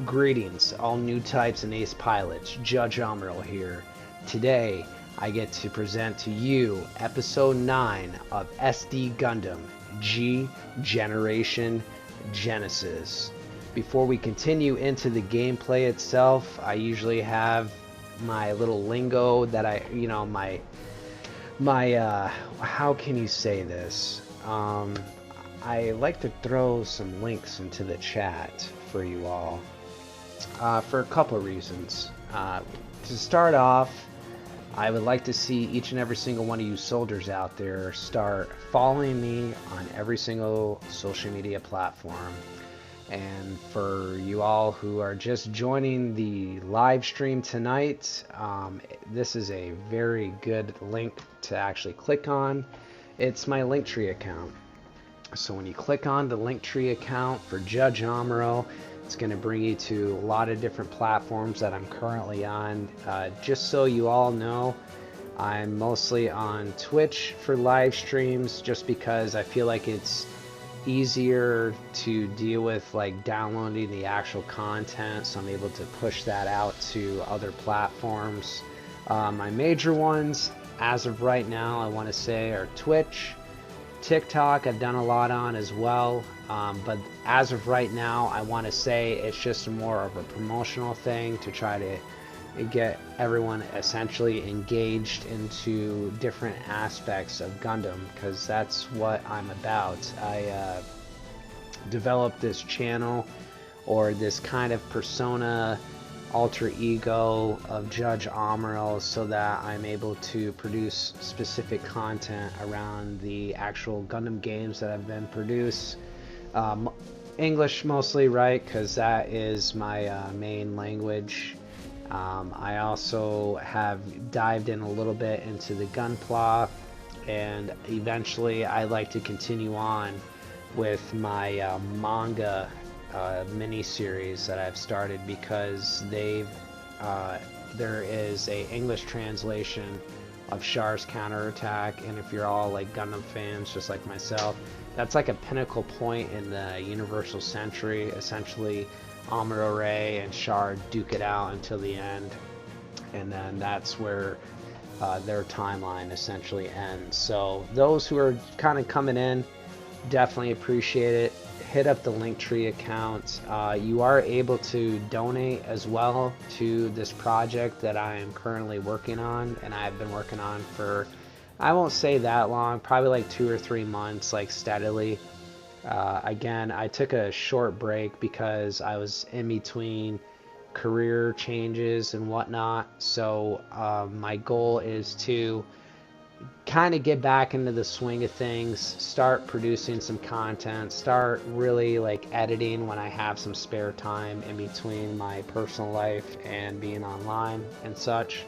Greetings, all new types and ace pilots. Judge Amuro here. Today, I get to present to you episode 9 of SD Gundam G Generation Genesis. Before we continue into the gameplay itself, I usually have my little lingo that how can you say this? I like to throw some links into the chat for you all for a couple of reasons. To start off, I would like to see each and every single one of you soldiers out there start following me on every single social media platform. And for you all who are just joining the live stream tonight, this is a very good link to actually click on. It's my Linktree account. So when you click on the Linktree account for Judge Amuro, it's going to bring you to a lot of different platforms that I'm currently on. Just so you all know, I'm mostly on Twitch for live streams just because I feel like it's easier to deal with like downloading the actual content, so I'm able to push that out to other platforms. My major ones as of right now, I want to say, are Twitch. TikTok I've done a lot on as well, but as of right now I want to say it's just more of a promotional thing to try to get everyone essentially engaged into different aspects of Gundam, because that's what I'm about. I developed this channel, or this kind of persona alter ego of Judge Amuro, so that I'm able to produce specific content around the actual Gundam games that have been produced. English mostly, right, because that is my main language. I also have dived in a little bit into the Gunpla, and eventually I'd like to continue on with my manga mini-series that I've started, because there is a English translation of Char's counterattack, and if you're all like Gundam fans just like myself, that's like a pinnacle point in the Universal Century. Essentially, Amuro Ray and Char duke it out until the end, and then that's where their timeline essentially ends. So those who are kind of coming in, definitely appreciate it. Hit up the Linktree account. You are able to donate as well to this project that I am currently working on, and I've been working on for, I won't say that long, probably like 2 or 3 months, like steadily. Again, I took a short break because I was in between career changes and whatnot, so my goal is to kind of get back into the swing of things, start producing some content, start really like editing when I have some spare time in between my personal life and being online and such.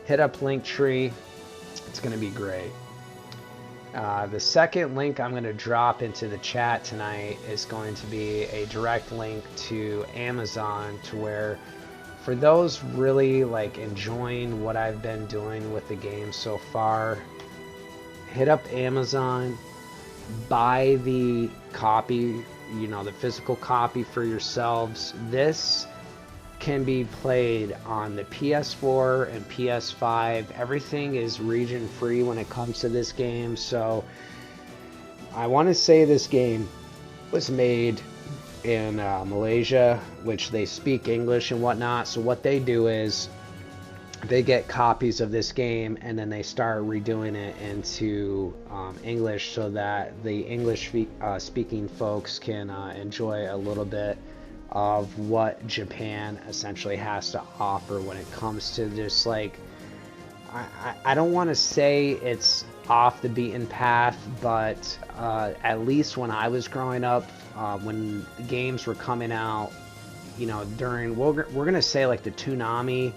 Hit up Linktree, it's going to be great. The second link I'm going to drop into the chat tonight is going to be a direct link to Amazon, to where for those really like enjoying what I've been doing with the game so far, hit up Amazon, buy the copy, the physical copy for yourselves. This can be played on the PS4 and PS5. Everything is region free when it comes to this game, so I want to say this game was made in Malaysia, which they speak English and whatnot. So what they do is they get copies of this game and then they start redoing it into English, so that the English speaking folks can enjoy a little bit of what Japan essentially has to offer when it comes to this, like, I don't want to say it's off the beaten path, but at least when I was growing up, when games were coming out, during, we're gonna say like the Toonami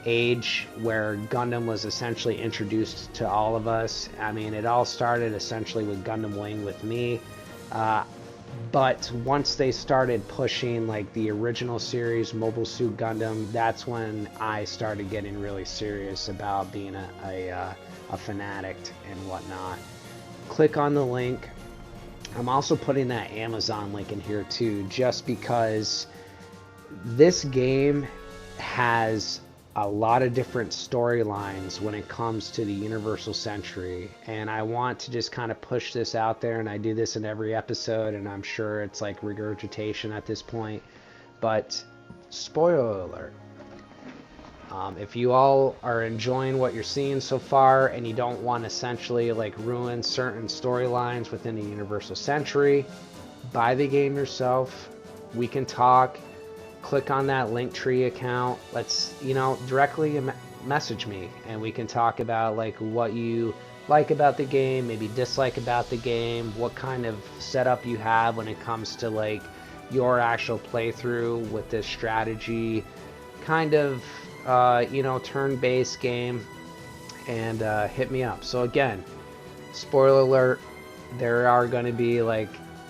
age, where Gundam was essentially introduced to all of us. I mean, it all started essentially with Gundam Wing with me, but once they started pushing like the original series, Mobile Suit Gundam, that's when I started getting really serious about being a fanatic and whatnot. Click on the link. I'm also putting that Amazon link in here too, just because this game has a lot of different storylines when it comes to the Universal Century, and I want to just kind of push this out there, and I do this in every episode, and I'm sure it's like regurgitation at this point, but spoiler alert. If you all are enjoying what you're seeing so far and you don't want to essentially like ruin certain storylines within the Universal Century, buy the game yourself. We can talk. Click on that Linktree account. Let's, directly message me and we can talk about like what you like about the game, maybe dislike about the game, what kind of setup you have when it comes to like your actual playthrough with this strategy kind of turn-based game, and hit me up. So again, spoiler alert, there are going to be like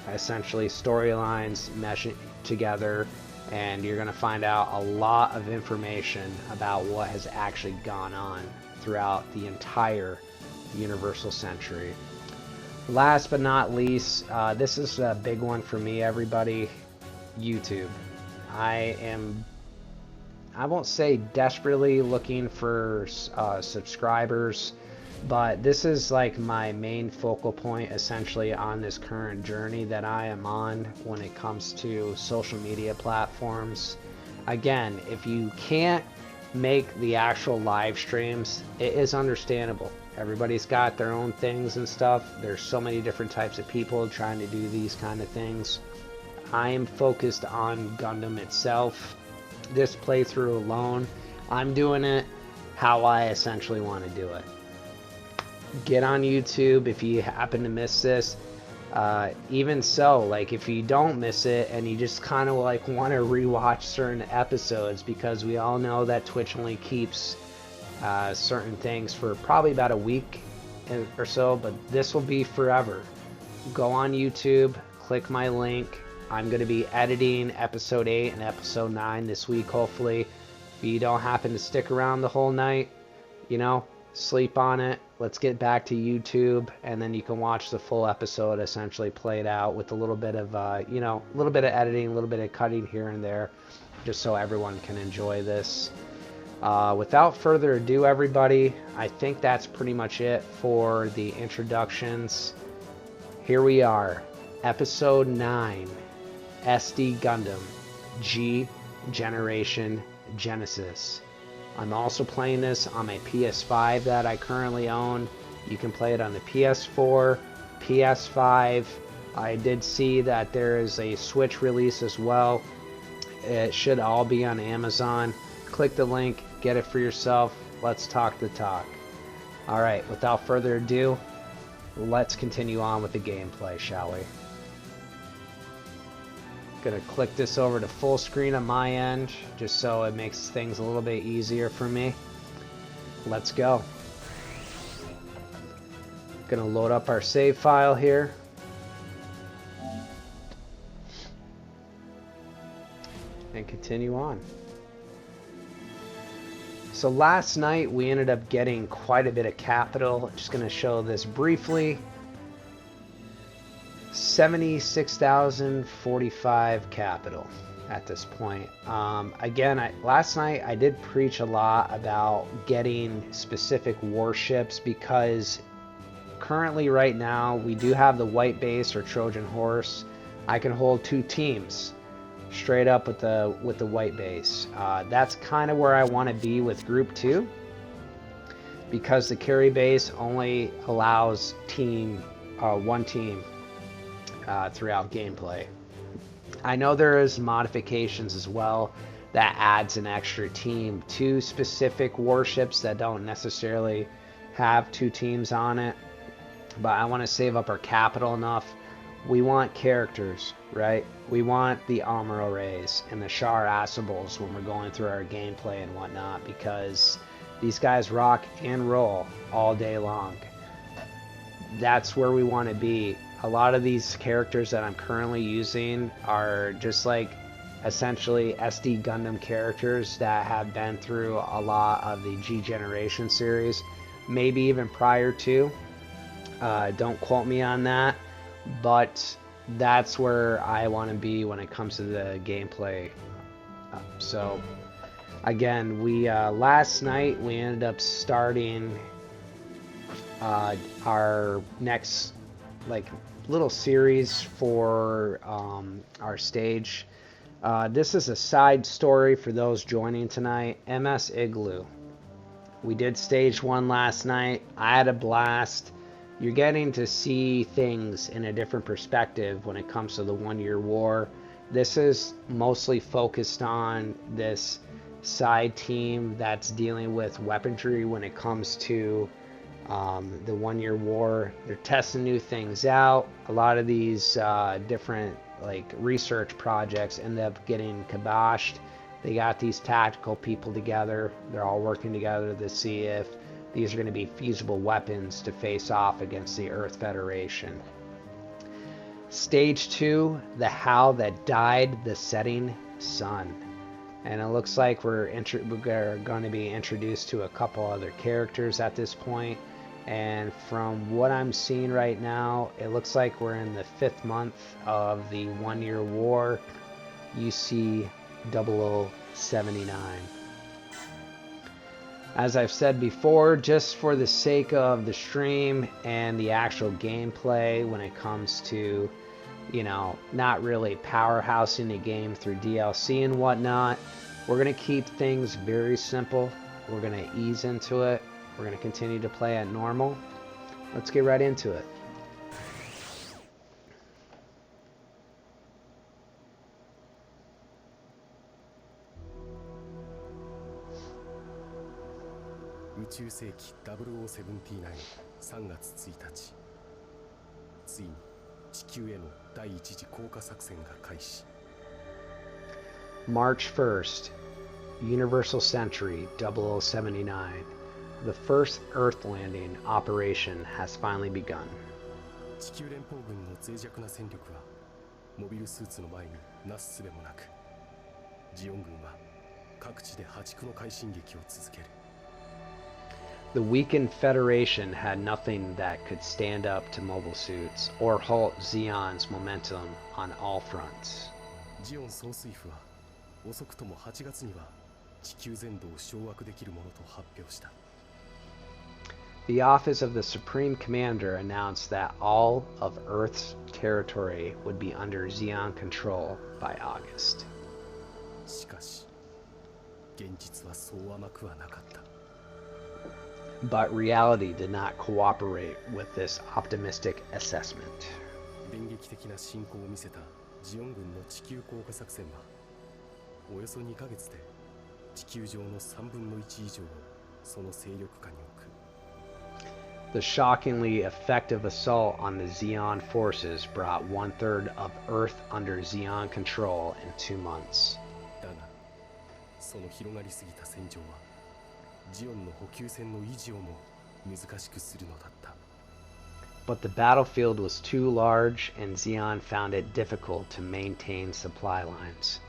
essentially storylines meshing together, and you're going to find out a lot of information about what has actually gone on throughout the entire Universal Century. Last but not least, this is a big one for me, everybody. YouTube. I won't say desperately looking for subscribers, but this is like my main focal point essentially on this current journey that I am on when it comes to social media platforms. Again, if you can't make the actual live streams, it is understandable. Everybody's got their own things and stuff. There's so many different types of people trying to do these kind of things. I am focused on Gundam itself. This playthrough alone, I'm doing it how I essentially want to do it. Get on YouTube if you happen to miss this. Even so, like if you don't miss it and you just kind of like want to rewatch certain episodes, because we all know that Twitch only keeps certain things for probably about a week or so, but this will be forever. Go on YouTube, click my link. I'm going to be editing episode 8 and episode 9 this week, hopefully. If you don't happen to stick around the whole night, sleep on it. Let's get back to YouTube, and then you can watch the full episode essentially played out with a little bit of, a little bit of editing, a little bit of cutting here and there, just so everyone can enjoy this. Without further ado, everybody, I think that's pretty much it for the introductions. Here we are, episode 9. SD Gundam G Generation Genesis. I'm also playing this on my PS5 that I currently own. You can play it on the PS4, PS5. I did see that there is a Switch release as well. It should all be on Amazon. Click the link, get it for yourself. Let's talk the talk. Alright, without further ado, let's continue on with the gameplay, shall we? Gonna click this over to full screen on my end just so it makes things a little bit easier for me. Let's go. Gonna load up our save file here. And continue on. So last night we ended up getting quite a bit of capital. Just gonna show this briefly. 76,045 capital at this point. Again, last night I did preach a lot about getting specific warships, because currently right now we do have the white base or Trojan horse. I can hold 2 teams straight up with the white base. That's kind of where I want to be with group 2, because the carry base only allows one team throughout gameplay. I know there is modifications as well that adds an extra team to specific warships that don't necessarily have 2 teams on it, but I want to save up our capital enough. We want characters, right? We want the Amuro rays and the Char Asables when we're going through our gameplay and whatnot, because these guys rock and roll all day long. That's where we want to be. A lot of these characters that I'm currently using are just like essentially SD Gundam characters that have been through a lot of the G Generation series, maybe even prior to. Don't quote me on that, but that's where I want to be when it comes to the gameplay So again, we last night we ended up starting our next like little series for our stage. This is a side story for those joining tonight. MS Igloo. We did stage 1 last night. I had a blast. You're getting to see things in a different perspective when it comes to the 1-year war. This is mostly focused on this side team that's dealing with weaponry when it comes to the 1-year war. They're testing new things out. A lot of these different like research projects end up getting kiboshed. They got these tactical people together. They're all working together to see if these are going to be feasible weapons to face off against the Earth Federation. Stage 2, the How That Died the Setting Sun. And it looks like we're going to be introduced to a couple other characters at this point. And from what I'm seeing right now, it looks like we're in the 5th month of the 1-year war. You see 0079. As I've said before, just for the sake of the stream and the actual gameplay when it comes to, you know, not really powerhousing the game through DLC and whatnot, we're going to keep things very simple. We're going to ease into it. We're going to continue to play at normal. Let's get right into it. March 1st, Universal Century 0079. The first Earth landing operation has finally begun. The weakened Federation had nothing that could stand up to mobile suits or halt Zeon's momentum on all fronts. The Office of the Supreme Commander announced that all of Earth's territory would be under Zeon control by August. But reality did not cooperate with this optimistic assessment. The shockingly effective assault on the Zeon forces brought 1/3 of Earth under Zeon control in 2 months. But the battlefield was too large, and Zeon found it difficult to maintain supply lines.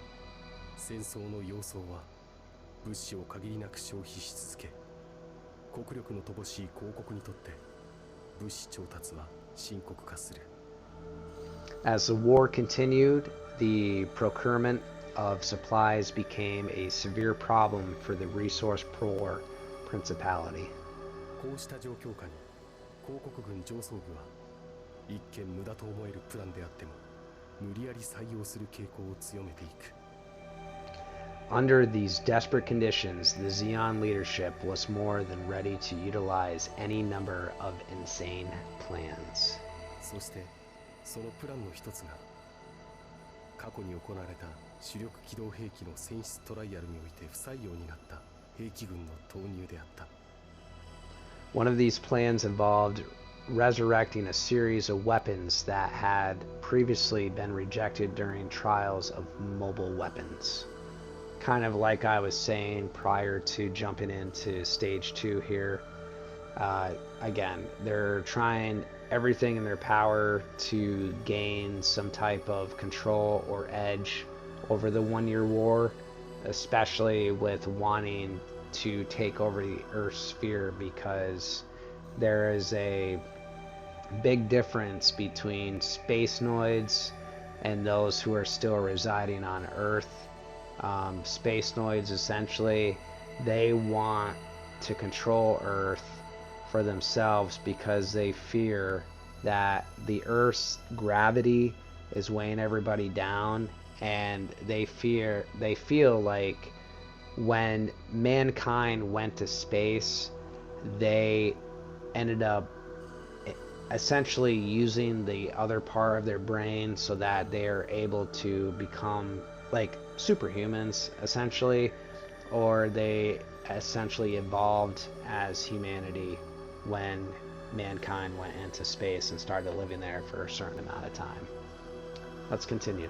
As the war continued, the procurement of supplies became a severe problem for the resource poor principality. Under these desperate conditions, the Zeon leadership was more than ready to utilize any number of insane plans. One of these plans involved resurrecting a series of weapons that had previously been rejected during trials of mobile weapons. Kind of like I was saying prior to jumping into stage 2 here. Again, they're trying everything in their power to gain some type of control or edge over the 1-year war, especially with wanting to take over the Earth sphere, because there is a big difference between space noids and those who are still residing on Earth. Space Noids, essentially, they want to control Earth for themselves because they fear that the Earth's gravity is weighing everybody down, and they feel like when mankind went to space, they ended up essentially using the other part of their brain so that they are able to become like superhumans, essentially, or they essentially evolved as humanity when mankind went into space and started living there for a certain amount of time. Let's continue.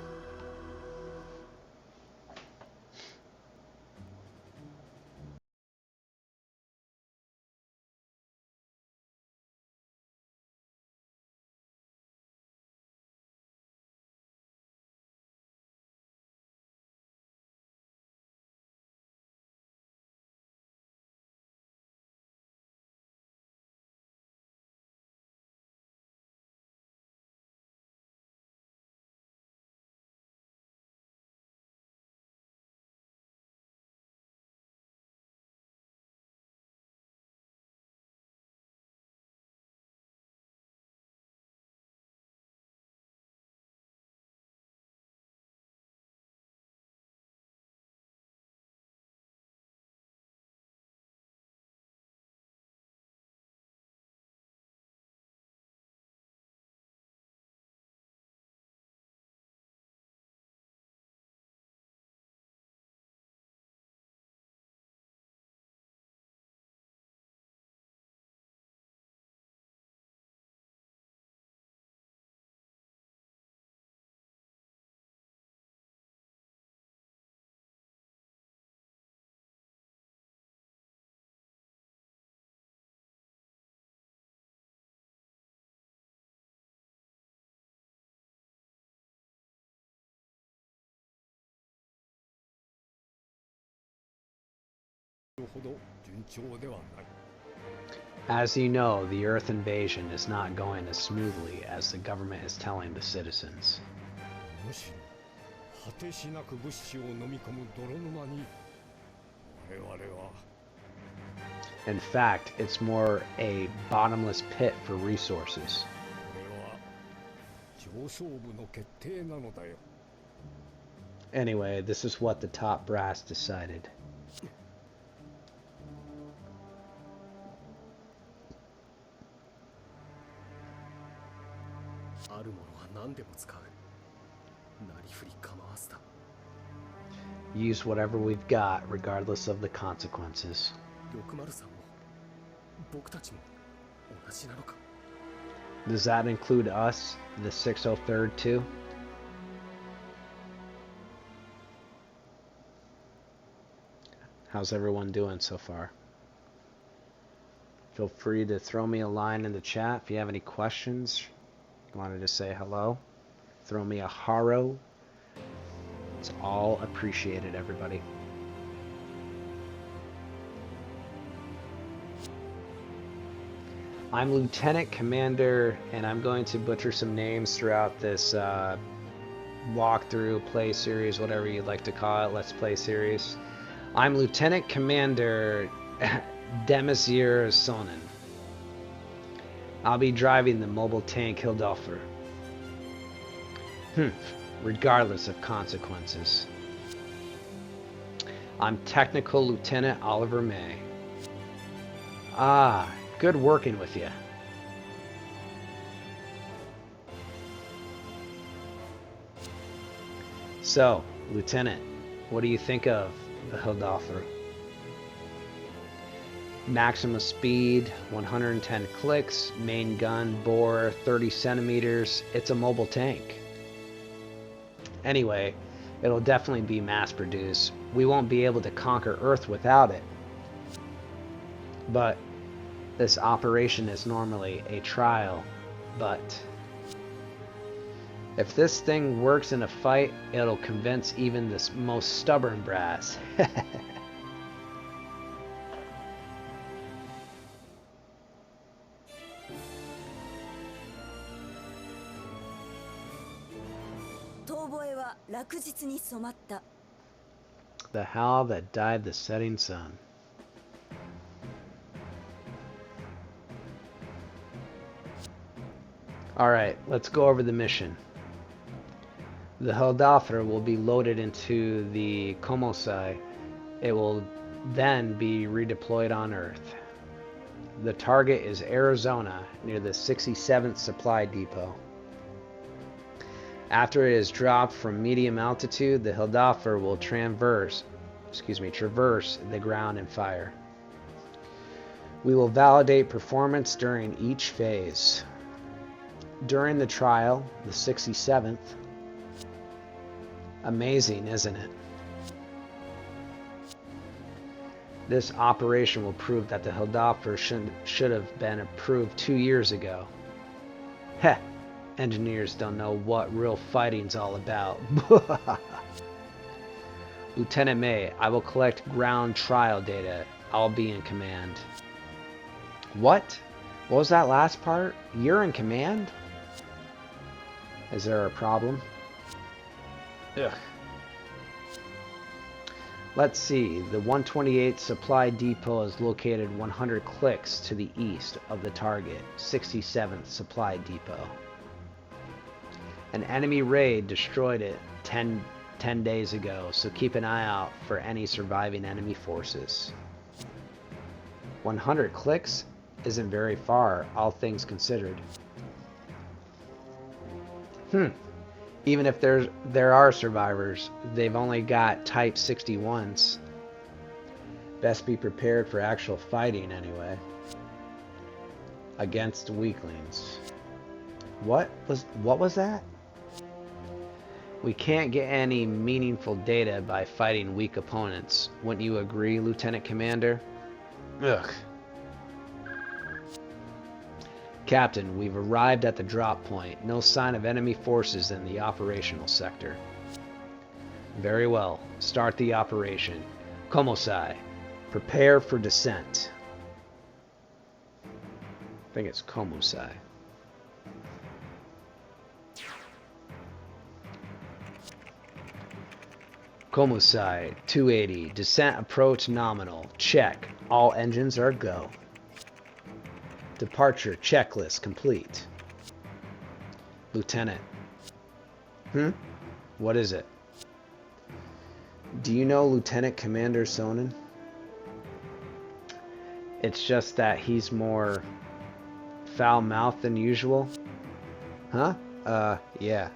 As you know, the Earth invasion is not going as smoothly as the government is telling the citizens. In fact, it's more a bottomless pit for resources. Anyway, this is what the top brass decided. Use whatever we've got, regardless of the consequences. Does that include us, the 603rd, too? How's everyone doing so far? Feel free to throw me a line in the chat if you have any questions. You wanted to say hello, throw me a haro. It's all appreciated, everybody. I'm Lieutenant Commander, and I'm going to butcher some names throughout this walkthrough, play series, whatever you'd like to call it, let's play series. I'm Lieutenant Commander Demasier Sonnen. I'll be driving the mobile tank Hildolfer. Regardless of consequences. I'm Technical Lieutenant Oliver May. Ah, good working with you. So, Lieutenant, what do you think of the Hildolfer? Maximum speed, 110 clicks, main gun, bore, 30 centimeters. It's a mobile tank. Anyway, it'll definitely be mass-produced. We won't be able to conquer Earth without it. But this operation is normally a trial. But if this thing works in a fight, it'll convince even the most stubborn brass. The howl that died the setting sun. Alright, let's go over the mission. The Helldofer will be loaded into the Komosai. It will then be redeployed on Earth. The target is Arizona, near the 67th Supply Depot. After it is dropped from medium altitude, the Helldofer will traverse the ground and fire. We will validate performance during each phase. During the trial, the 67th, amazing, isn't it? This operation will prove that the Helldofer should have been approved 2 years ago. Heh, engineers don't know what real fighting's all about. Lieutenant May, I will collect ground trial data. I'll be in command. What? What was that last part? You're in command? Is there a problem? Ugh. Let's see. The 128th Supply Depot is located 100 clicks to the east of the target, 67th Supply Depot. An enemy raid destroyed it 10 days ago, so keep an eye out for any surviving enemy forces. 100 clicks isn't very far, all things considered. Even if there are survivors, they've only got Type 61s. Best be prepared for actual fighting anyway. Against weaklings. What was that? We can't get any meaningful data by fighting weak opponents. Wouldn't you agree, Lieutenant Commander? Ugh. Captain, we've arrived at the drop point. No sign of enemy forces in the operational sector. Very well. Start the operation. Komosai, prepare for descent. I think it's Komosai. Komosai, 280. Descent approach nominal. Check. All engines are go. Departure checklist complete. Lieutenant. What is it? Do you know Lieutenant Commander Sonnen? It's just that he's more foul-mouthed than usual. Huh? Yeah.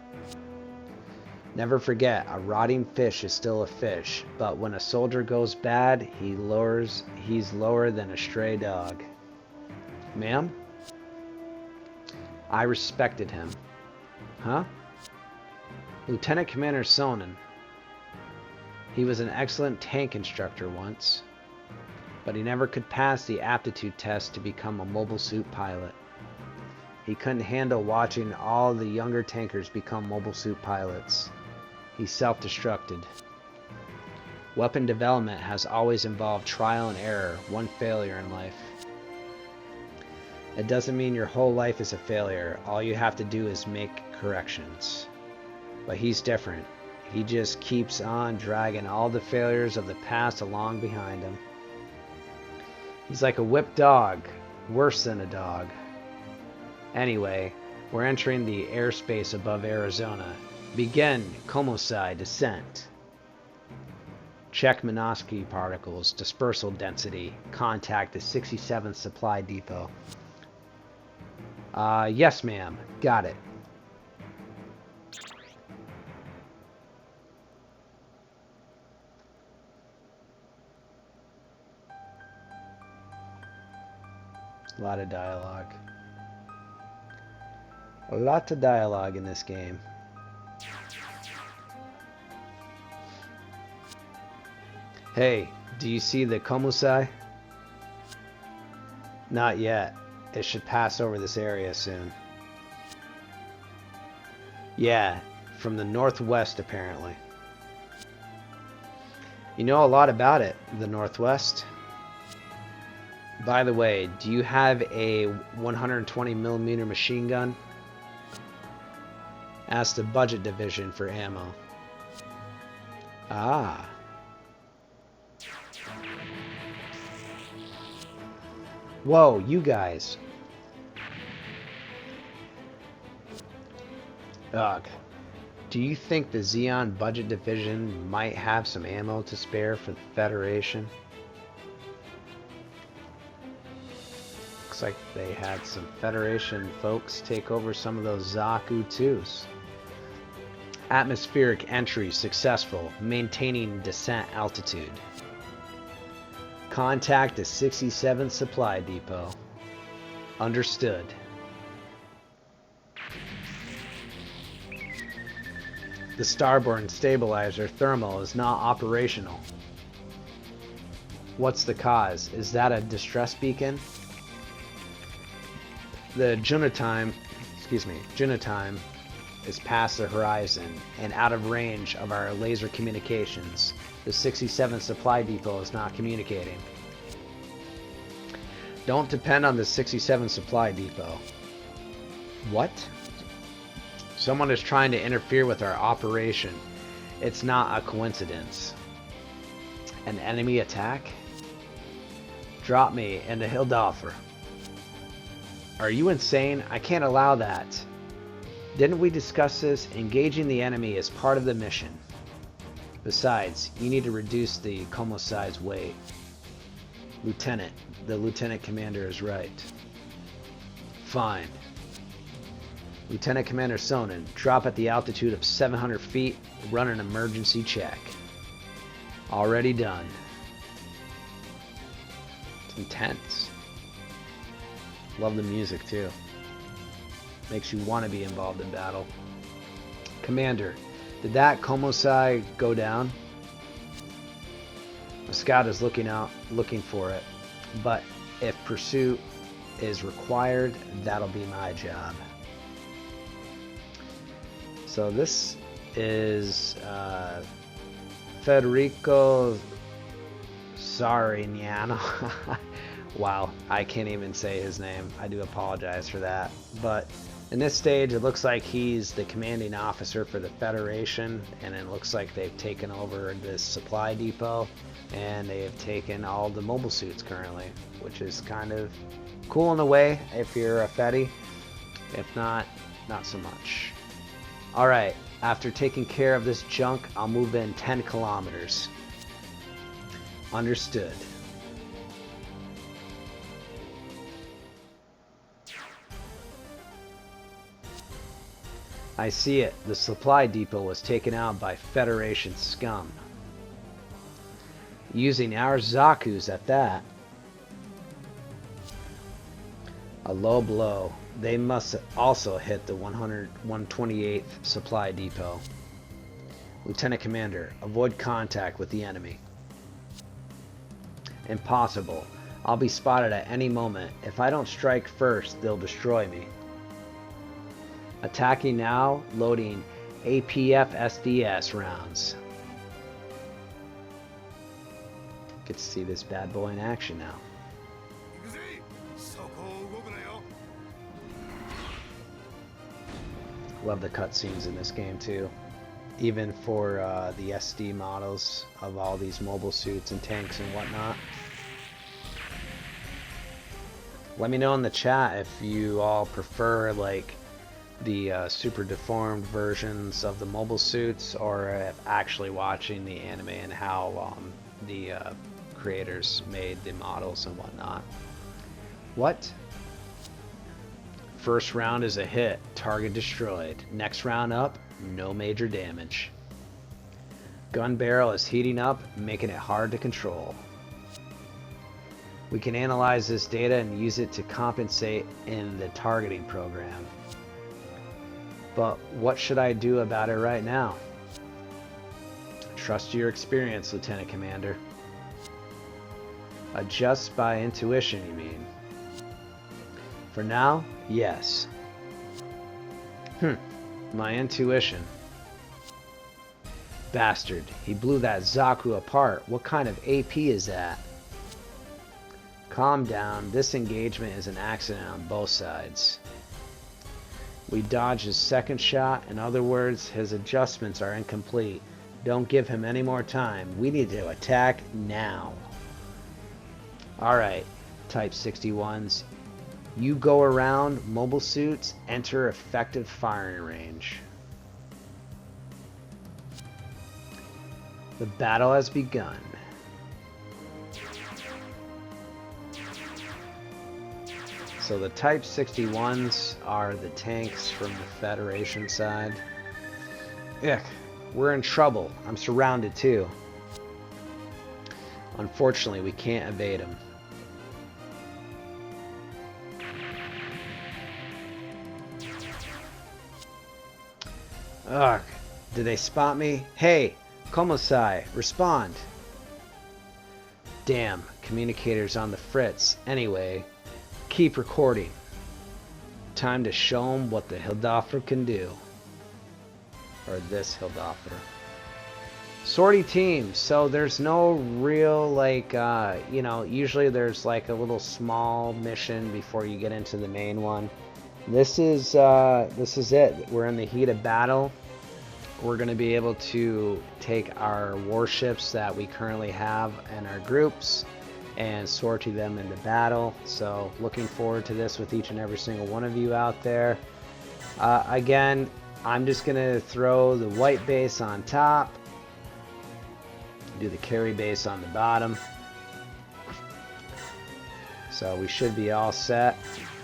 Never forget, a rotting fish is still a fish, but when a soldier goes bad, he's lower than a stray dog. Ma'am? I respected him. Huh? Lieutenant Commander Sonnen. He was an excellent tank instructor once, but he never could pass the aptitude test to become a mobile suit pilot. He couldn't handle watching all the younger tankers become mobile suit pilots. He self-destructed. Weapon development has always involved trial and error, one failure in life. It doesn't mean your whole life is a failure. All you have to do is make corrections. But he's different. He just keeps on dragging all the failures of the past along behind him. He's like a whipped dog, worse than a dog. Anyway, we're entering the airspace above Arizona. Begin Komosai descent. Check Minovsky particles, dispersal density. Contact the 67th Supply Depot. Yes, ma'am. Got it. A lot of dialogue. A lot of dialogue in this game. Hey, do you see the Komosai? Not yet. It should pass over this area soon. Yeah, from the northwest apparently. You know a lot about it, the Northwest. By the way, do you have a 120mm machine gun? Ask the budget division for ammo. Ah. Whoa, you guys. Ugh. Do you think the Xeon Budget Division might have some ammo to spare for the Federation? Looks like they had some Federation folks take over some of those Zaku 2s. Atmospheric entry successful, maintaining descent altitude. Contact the 67th Supply Depot. Understood. The starboard stabilizer thermal is not operational. What's the cause? Is that a distress beacon? The Junitime is past the horizon and out of range of our laser communications. The 67th Supply Depot is not communicating. Don't depend on the 67th Supply Depot. What? Someone is trying to interfere with our operation. It's not a coincidence. An enemy attack? Drop me into Hildoffer. Are you insane? I can't allow that. Didn't we discuss this? Engaging the enemy is part of the mission. Besides, you need to reduce the Komosai's weight. Lieutenant, the Lieutenant Commander is right. Fine. Lieutenant Commander Sonnen, drop at the altitude of 700 feet, run an emergency check. Already done. It's intense. Love the music too. Makes you want to be involved in battle. Commander, did that Komosai go down? A scout is looking for it, but if pursuit is required, that'll be my job. So this is Federico Sarignano. Wow, I can't even say his name. I do apologize for that. But in this stage, it looks like he's the commanding officer for the Federation, and it looks like they've taken over this supply depot, and they have taken all the mobile suits currently, which is kind of cool in a way if you're a Fedi. If not, not so much. Alright, after taking care of this junk, I'll move in 10 kilometers. Understood. I see it. The supply depot was taken out by Federation scum. Using our Zakus at that. A low blow. They must also hit the 128th Supply Depot. Lieutenant Commander, avoid contact with the enemy. Impossible. I'll be spotted at any moment. If I don't strike first, they'll destroy me. Attacking now, loading APF SDS rounds. Get to see this bad boy in action now. Love the cutscenes in this game too. Even for the SD models of all these mobile suits and tanks and whatnot. Let me know in the chat if you all prefer like the super deformed versions of the mobile suits, or if actually watching the anime and how the creators made the models and whatnot. What? First round is a hit, target destroyed. Next round up, no major damage. Gun barrel is heating up, making it hard to control. We can analyze this data and use it to compensate in the targeting program. But what should I do about it right now? Trust your experience, Lieutenant Commander. Adjust by intuition, you mean? For now, yes. My intuition. Bastard, he blew that Zaku apart. What kind of AP is that? Calm down, this engagement is an accident on both sides. We dodged his second shot. In other words, his adjustments are incomplete. Don't give him any more time. We need to attack now. Alright, Type 61s. You go around mobile suits, enter effective firing range. The battle has begun. So the Type 61s are the tanks from the Federation side. Ick, we're in trouble. I'm surrounded too. Unfortunately, we can't evade them. Ugh, did they spot me? Hey, Komosai, respond. Damn, communicator's on the fritz. Anyway, keep recording. Time to show them what the Hildoffer can do. Or this Hildoffer. Sortie teams. So there's no real, like, you know, usually there's like a little small mission before you get into the main one. This is it. We're in the heat of battle. We're going to be able to take our warships that we currently have in our groups and sortie them into battle. So looking forward to this with each and every single one of you out there. Again, I'm just going to throw the white base on top, do the carry base on the bottom. So we should be all set,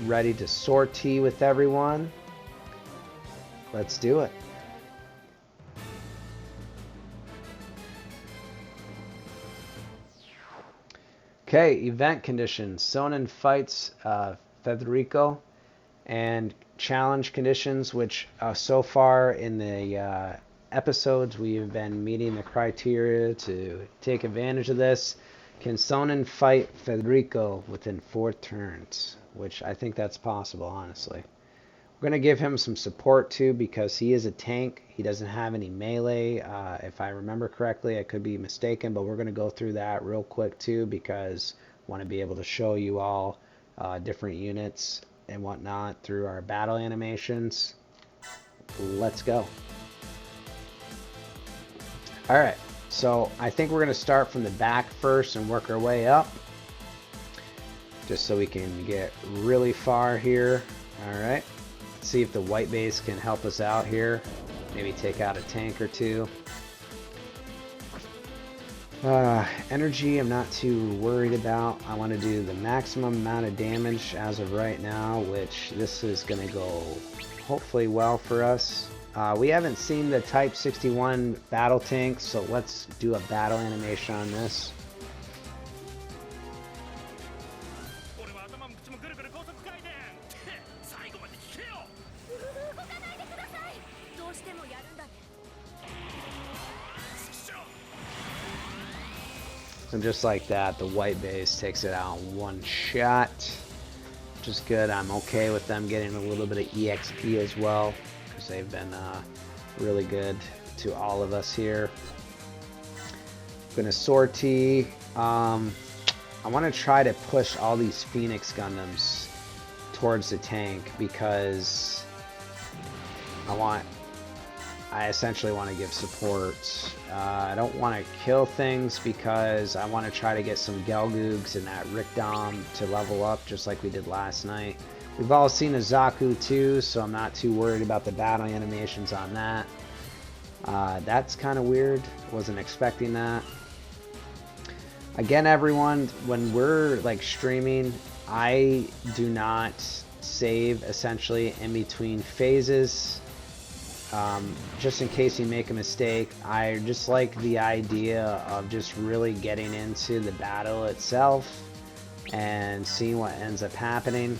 ready to sortie with everyone. Let's do it. Okay, event conditions. Sonnen fights Federico, and challenge conditions, which so far in the episodes we have been meeting the criteria to take advantage of this. Can Sonnen fight Federico within 4 turns? Which I think that's possible, honestly. We're going to give him some support too, because he is a tank. He doesn't have any melee, if I remember correctly. I could be mistaken, but we're going to go through that real quick too, because I want to be able to show you all different units and whatnot through our battle animations. Let's go. Alright, so I think we're going to start from the back first and work our way up, just so we can get really far here. Alright. See if the white base can help us out here. Maybe take out a tank or two. Energy I'm not too worried about. I want to do the maximum amount of damage as of right now, which this is going to go hopefully well for us. We haven't seen the Type 61 battle tanks, so let's do a battle animation on this. And just like that, the white base takes it out in one shot, which is good. I'm okay with them getting a little bit of EXP as well, because they've been really good to all of us here. I'm going to sortie. I want to try to push all these Phoenix Gundams towards the tank, because I essentially want to give support. I don't want to kill things, because I want to try to get some Gelgoogs and that Rickdom to level up just like we did last night. We've all seen a Zaku too, so I'm not too worried about the battle animations on that. That's kind of weird. Wasn't expecting that. Again, everyone, when we're like streaming, I do not save essentially in between phases. Just in case you make a mistake. I just like the idea of just really getting into the battle itself and seeing what ends up happening.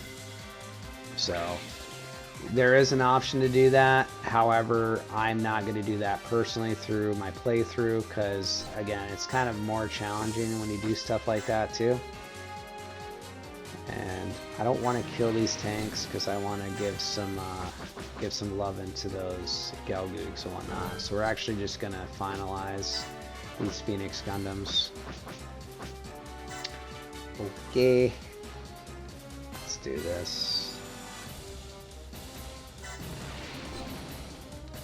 So there is an option to do that. However, I'm not going to do that personally through my playthrough, because again, it's kind of more challenging when you do stuff like that too. And I don't want to kill these tanks, because I want to give some love into those Gelgoogs and whatnot. So we're actually just going to finalize these Phoenix Gundams. Okay, let's do this.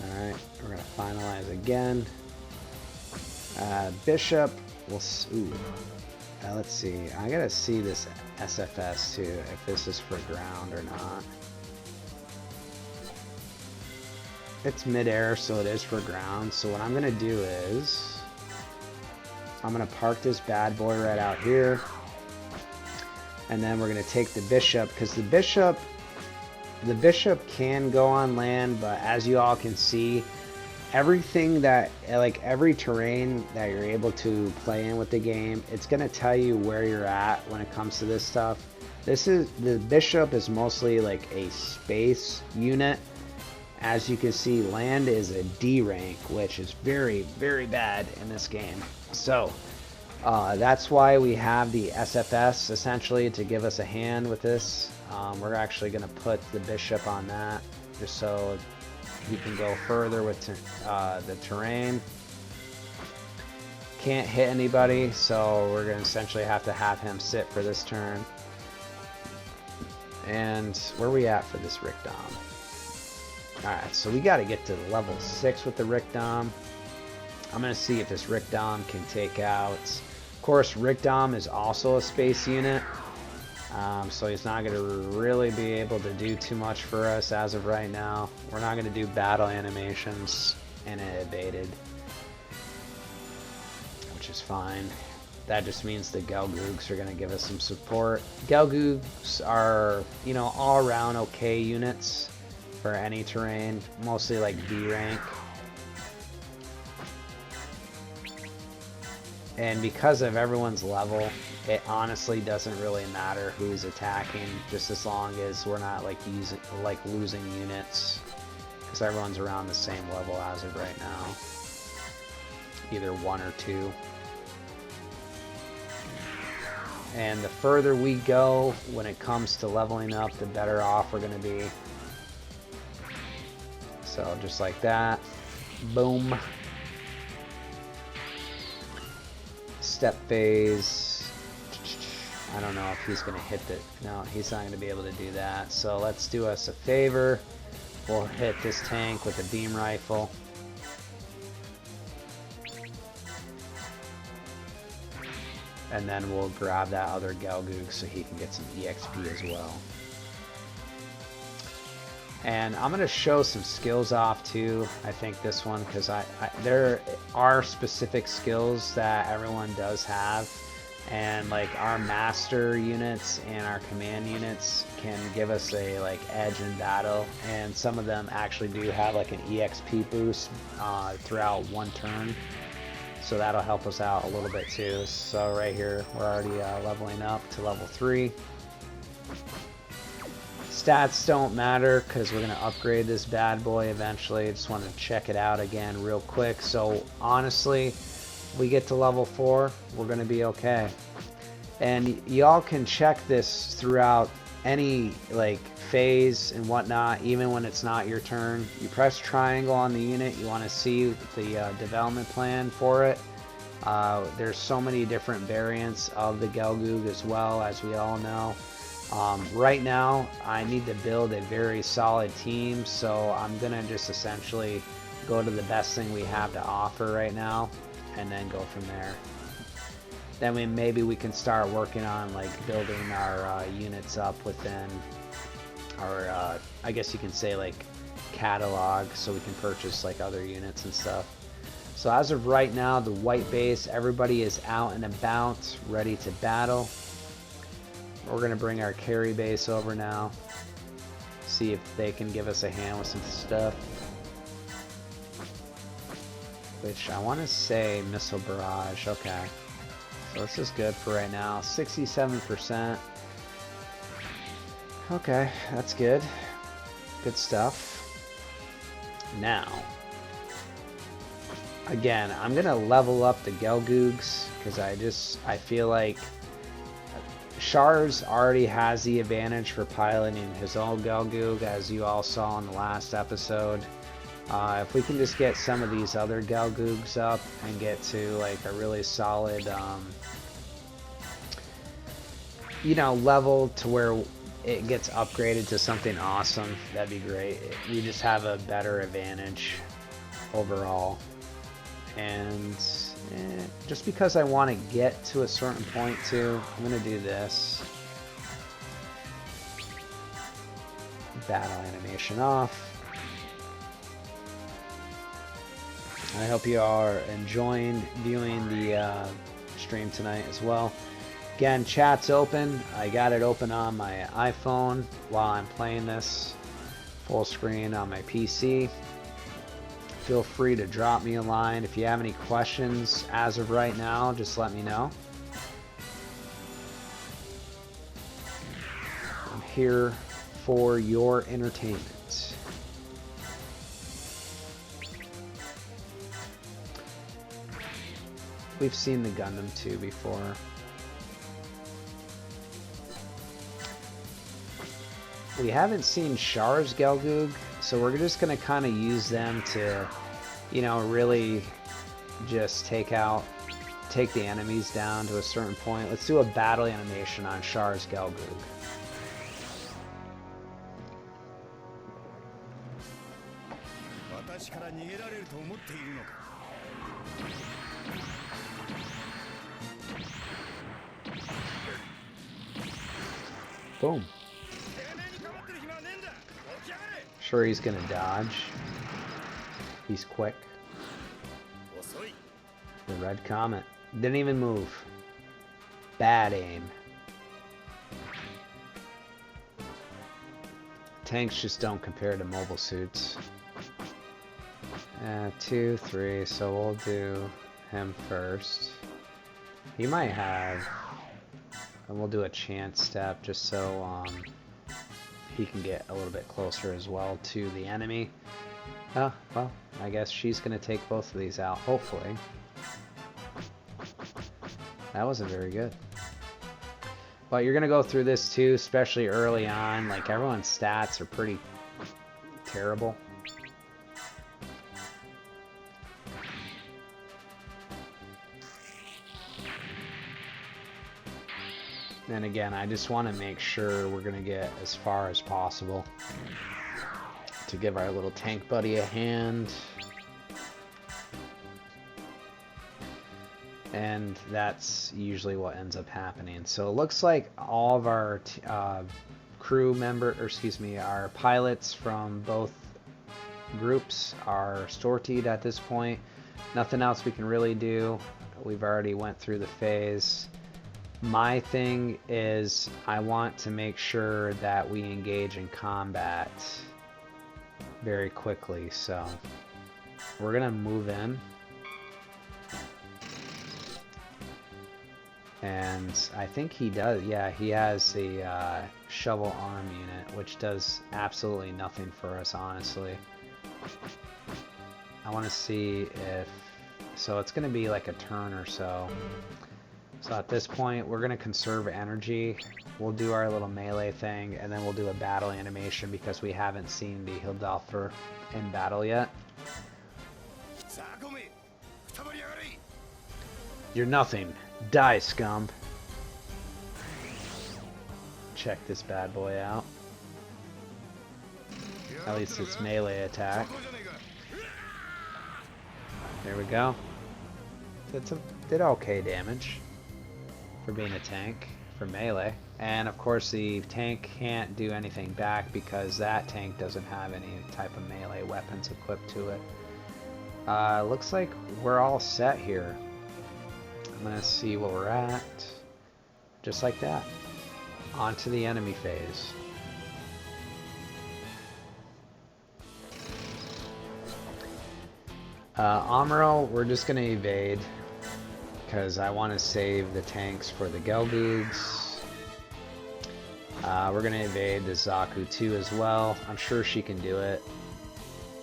Alright, we're going to finalize again. Bishop, Let's see. I gotta see this SFS too, if this is for ground or not. It's midair, so it is for ground. So what I'm gonna do is I'm gonna park this bad boy right out here, and then we're gonna take the bishop, because the bishop can go on land, but as you all can see, everything that, like every terrain that you're able to play in with the game, it's gonna tell you where you're at when it comes to this stuff. The bishop is mostly like a space unit. As you can see, land is a D rank, which is very, very bad in this game. So that's why we have the SFS essentially to give us a hand with this. We're actually going to put the bishop on that just so he can go further with the terrain. Can't hit anybody, so we're going to essentially have to have him sit for this turn. And where are we at for this Rick Dom? Alright, so we got to get to level 6 with the Rick Dom. I'm going to see if this Rick Dom can take out... Of course, Rick Dom is also a space unit, so he's not going to really be able to do too much for us as of right now. We're not going to do battle animations, and it evaded, which is fine. That just means the Gelgoogs are going to give us some support. Gelgoogs are, you know, all around okay units for any terrain, mostly like B rank. And because of everyone's level, it honestly doesn't really matter who's attacking, just as long as we're not like losing units, because everyone's around the same level as of right now, either 1 or 2. And the further we go when it comes to leveling up, the better off we're going to be. So just like that, boom. Step phase. I don't know if he's going to hit the... No, he's not going to be able to do that. So let's do us a favor. We'll hit this tank with a beam rifle. And then we'll grab that other Gelgoog so he can get some EXP as well. And I'm going to show some skills off too, I think this one, because there are specific skills that everyone does have, and like our master units and our command units can give us a like edge in battle, and some of them actually do have like an EXP boost throughout one turn, so that'll help us out a little bit too. So right here we're already leveling up to level 3. Stats don't matter because we're going to upgrade this bad boy eventually. I just want to check it out again real quick. So honestly, we get to level 4, we're going to be okay. And y'all can check this throughout any like phase and whatnot, even when it's not your turn. You press triangle on the unit, you want to see the development plan for it. There's so many different variants of the Gelgoog as well, as we all know. Right now, I need to build a very solid team, so I'm going to just essentially go to the best thing we have to offer right now, and then go from there. Then maybe we can start working on like building our units up within our, I guess you can say like catalog, so we can purchase like other units and stuff. So as of right now, the white base, everybody is out and about, ready to battle. We're going to bring our carry base over now, see if they can give us a hand with some stuff. Which I want to say missile barrage. Okay, so this is good for right now. 67%. Okay, that's good. Good stuff. Now, again, I'm going to level up the Gelgoogs because I feel like Char's already has the advantage for piloting his own Gelgoog, as you all saw in the last episode. If we can just get some of these other Gelgoogs up and get to like a really solid, you know, level to where it gets upgraded to something awesome, that'd be great. We just have a better advantage overall. And Just because I want to get to a certain point too, I'm going to do this. Battle animation off. I hope you are enjoying viewing the stream tonight as well. Again, chat's open. I got it open on my iPhone while I'm playing this full screen on my PC. Feel free to drop me a line. If you have any questions as of right now, just let me know. I'm here for your entertainment. We've seen the Gundam 2 before. We haven't seen Char's Gelgoog, so we're just going to kind of use them to, you know, really just take the enemies down to a certain point. Let's do a battle animation on Char's Gelgoog. Boom. Sure, he's gonna dodge. He's quick. The red comet didn't even move. Bad aim. Tanks just don't compare to mobile suits. 2, 3, so we'll do him first. He might have, and we'll do a chance step just so he can get a little bit closer as well to the enemy. Oh, well, I guess she's gonna take both of these out, hopefully. That wasn't very good. But you're gonna go through this too, especially early on. Like, everyone's stats are pretty terrible. And again, I just want to make sure we're going to get as far as possible to give our little tank buddy a hand. And that's usually what ends up happening. So it looks like all of our crew member, or excuse me, our pilots from both groups are sortied at this point. Nothing else we can really do. We've already went through the phase. My thing is I want to make sure that we engage in combat very quickly, so we're gonna move in, and I think he does, yeah, he has the shovel arm unit, which does absolutely nothing for us, honestly. I want to see if, so it's gonna be like a turn or so. So at this point, we're going to conserve energy. We'll do our little melee thing, and then we'll do a battle animation because we haven't seen the Hildolfer in battle yet. You're nothing. Die, scum. Check this bad boy out. At least it's melee attack. There we go. Did okay damage for being a tank, for melee. And of course the tank can't do anything back because that tank doesn't have any type of melee weapons equipped to it. Looks like we're all set here. I'm gonna see where we're at. Just like that. On to the enemy phase. Amuro, we're just gonna evade, because I want to save the tanks for the Gelgoogs. We're going to evade the Zaku 2 as well. I'm sure she can do it.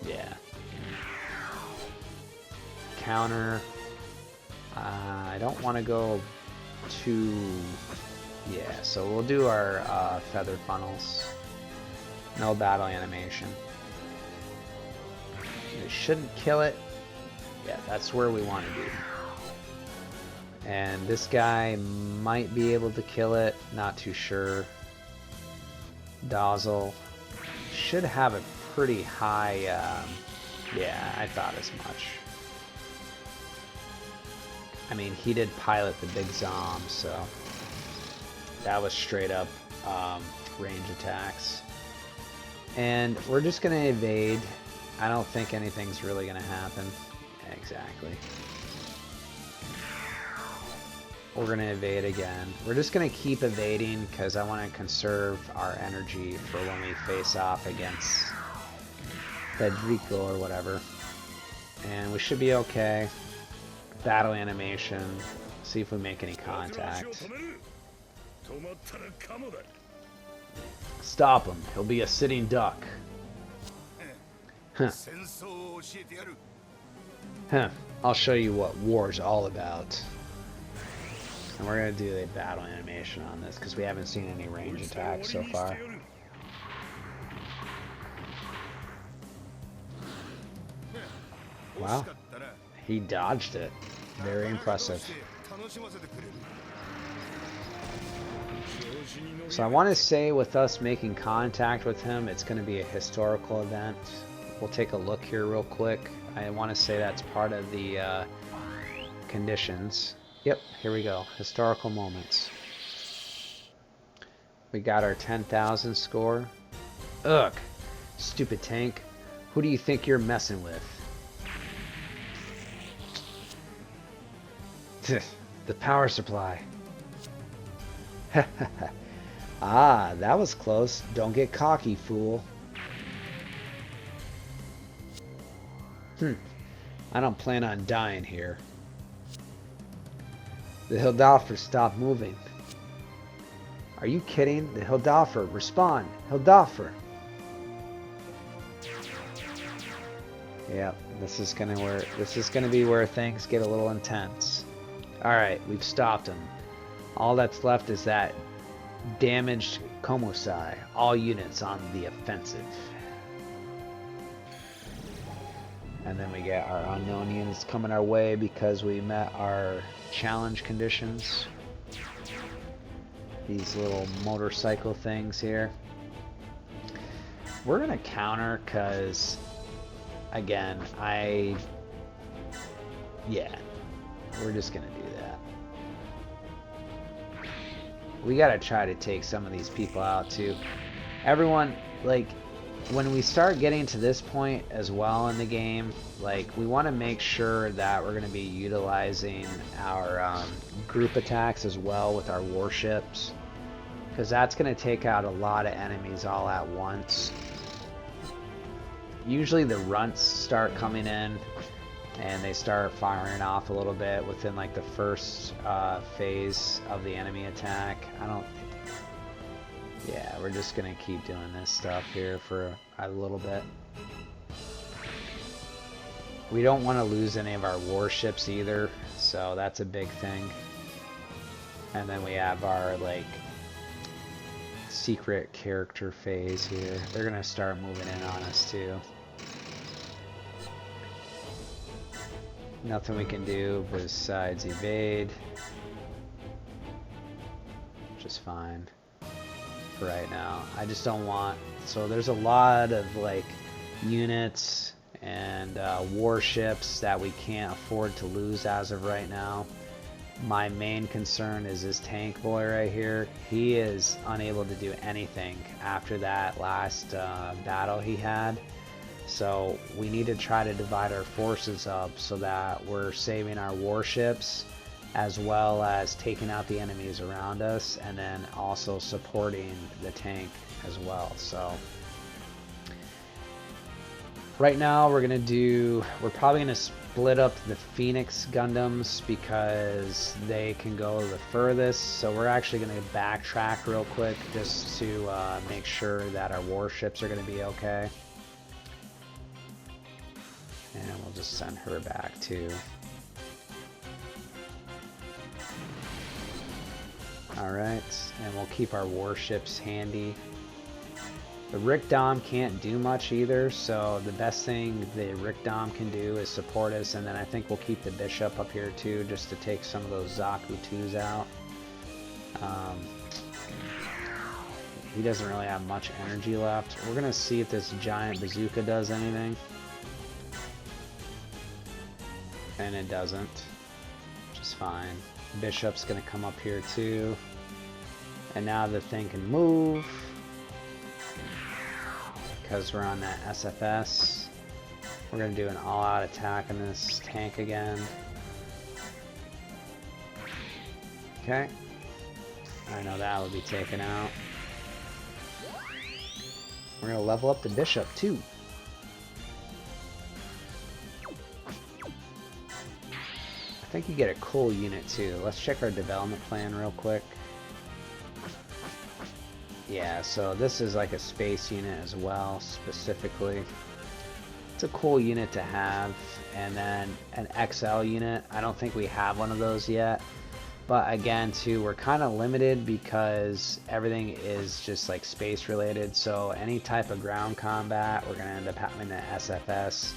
Yeah. Counter. I don't want to go too... Yeah, so we'll do our feather funnels. No battle animation. It shouldn't kill it. Yeah, that's where we want to be. And this guy might be able to kill it, not too sure. Dazzle should have a pretty high, yeah, I thought as much. I mean, he did pilot the big Zom, so that was straight up range attacks. And we're just going to evade. I don't think anything's really going to happen. Exactly. We're going to evade again. We're just going to keep evading because I want to conserve our energy for when we face off against Federico or whatever. And we should be okay. Battle animation. See if we make any contact. Stop him. He'll be a sitting duck. Huh. Huh. I'll show you what war's all about. And we're going to do a battle animation on this because we haven't seen any range attacks so far. Wow. He dodged it. Very impressive. So I want to say with us making contact with him, it's going to be a historical event. We'll take a look here real quick. I want to say that's part of the conditions. Yep, here we go. Historical moments. We got our 10,000 score. Ugh, stupid tank. Who do you think you're messing with? The power supply. Ah, that was close. Don't get cocky, fool. I don't plan on dying here. The Hildalfer stopped moving. Are you kidding? The Hildalfer, respond. Hildalfer. Yep, this is gonna be where things get a little intense. Alright, we've stopped him. All that's left is that damaged Komosai. All units on the offensive. And then we get our unknown units coming our way because we met our challenge conditions. These little motorcycle things here. We're gonna counter because, again, yeah, we're just gonna do that. We gotta try to take some of these people out too. Everyone, like, when we start getting to this point as well in the game, like, we want to make sure that we're going to be utilizing our group attacks as well with our warships, because that's going to take out a lot of enemies all at once. Usually the runts start coming in and they start firing off a little bit within like the first phase of the enemy attack. Yeah, we're just gonna keep doing this stuff here for a little bit. We don't want to lose any of our warships either, so that's a big thing. And then we have our, like, secret character phase here. They're gonna start moving in on us too. Nothing we can do besides evade. Which is fine right now. I just don't want, so there's a lot of like units and warships that we can't afford to lose as of right now. My main concern is this tank boy right here. He is unable to do anything after that last battle he had, so we need to try to divide our forces up so that we're saving our warships as well as taking out the enemies around us, and then also supporting the tank as well. So right now we're probably gonna split up the Phoenix Gundams because they can go the furthest. So we're actually gonna backtrack real quick just to make sure that our warships are gonna be okay. And we'll just send her back too. Alright, and we'll keep our warships handy. The Rick Dom can't do much either, so the best thing the Rick Dom can do is support us, and then I think we'll keep the Bishop up here too, just to take some of those Zaku 2s out. He doesn't really have much energy left. We're going to see if this giant bazooka does anything. And it doesn't, which is fine. Bishop's gonna come up here too. And now the thing can move. Because we're on that SFS. We're gonna do an all-out attack on this tank again. Okay. I know that will be taken out. We're gonna level up the bishop too. I think you get a cool unit too. Let's check our development plan real quick. Yeah, so this is like a space unit as well, specifically. It's a cool unit to have. And then an XL unit. I don't think we have one of those yet. But again, too, we're kind of limited because everything is just like space related. So any type of ground combat, we're going to end up having an SFS.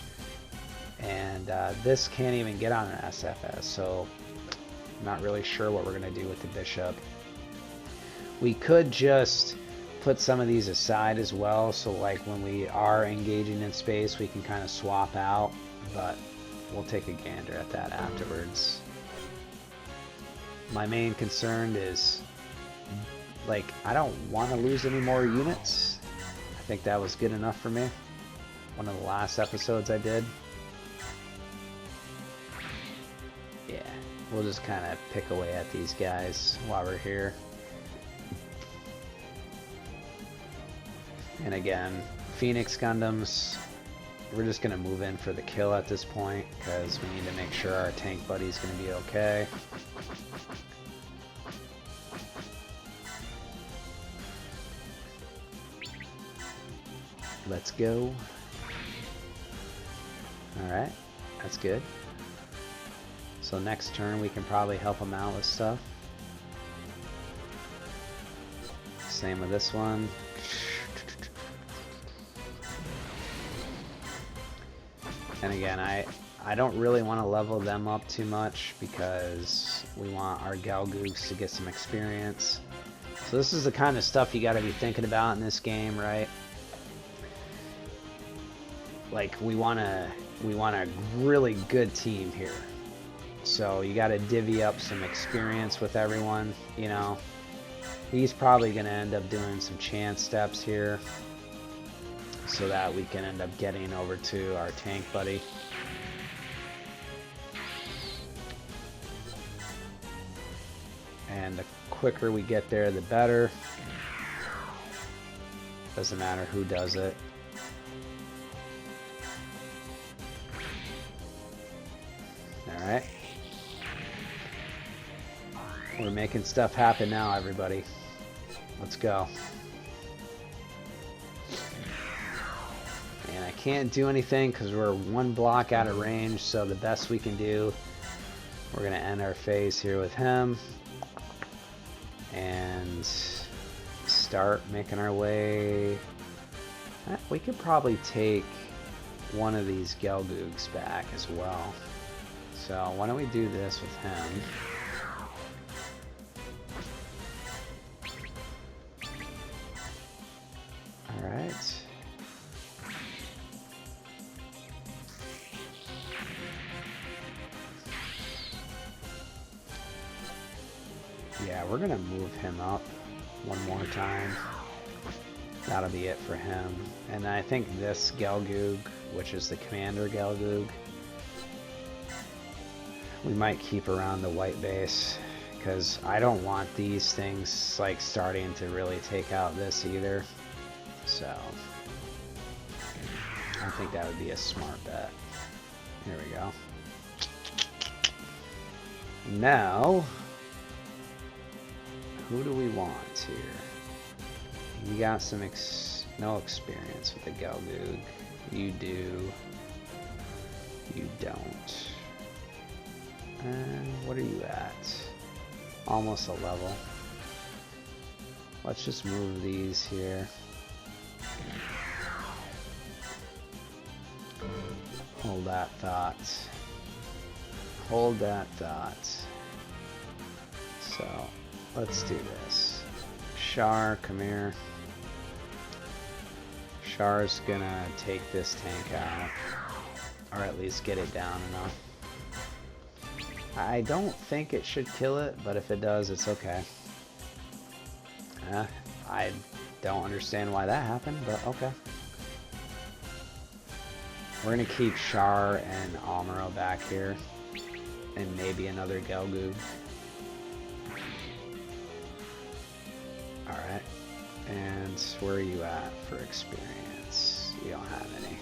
And this can't even get on an SFS. So I'm not really sure what we're going to do with the bishop. We could just put some of these aside as well. So like when we are engaging in space, we can kind of swap out. But we'll take a gander at that afterwards. My main concern is, like, I don't want to lose any more units. I think that was good enough for me. One of the last episodes I did. Yeah, we'll just kind of pick away at these guys while we're here. And again, Phoenix Gundams, we're just going to move in for the kill at this point because we need to make sure our tank buddy's going to be okay. Let's go. Alright, that's good. So next turn we can probably help him out with stuff. Same with this one. And again, I don't really want to level them up too much because we want our Galgoogs to get some experience. So this is the kind of stuff you got to be thinking about in this game, right? Like we want a really good team here. So you got to divvy up some experience with everyone, you know. He's probably going to end up doing some chance steps here so that we can end up getting over to our tank buddy. And the quicker we get there, the better. Doesn't matter who does it. Alright. We're making stuff happen now, everybody. Let's go. And I can't do anything because we're one block out of range, so the best we can do, we're going to end our phase here with him. And start making our way. We could probably take one of these Galgoogs back as well. So why don't we do this with him? Alright. Yeah, we're gonna move him up one more time. That'll be it for him. And I think this Galgoog, which is the Commander Galgoog, we might keep around the white base because I don't want these things like starting to really take out this either. So I think that would be a smart bet. Here we go. Now, who do we want here? You got some no experience with the Galgoog. You do. You don't. And what are you at? Almost a level. Let's just move these here. Hold that thought. Hold that thought. So, let's do this. Char, come here. Char's gonna take this tank out. Or at least get it down enough. I don't think it should kill it, but if it does, it's okay. I don't understand why that happened, but okay. We're gonna keep Char and Amuro back here, and maybe another Gelgoog. Alright, and where are you at for experience? You don't have any.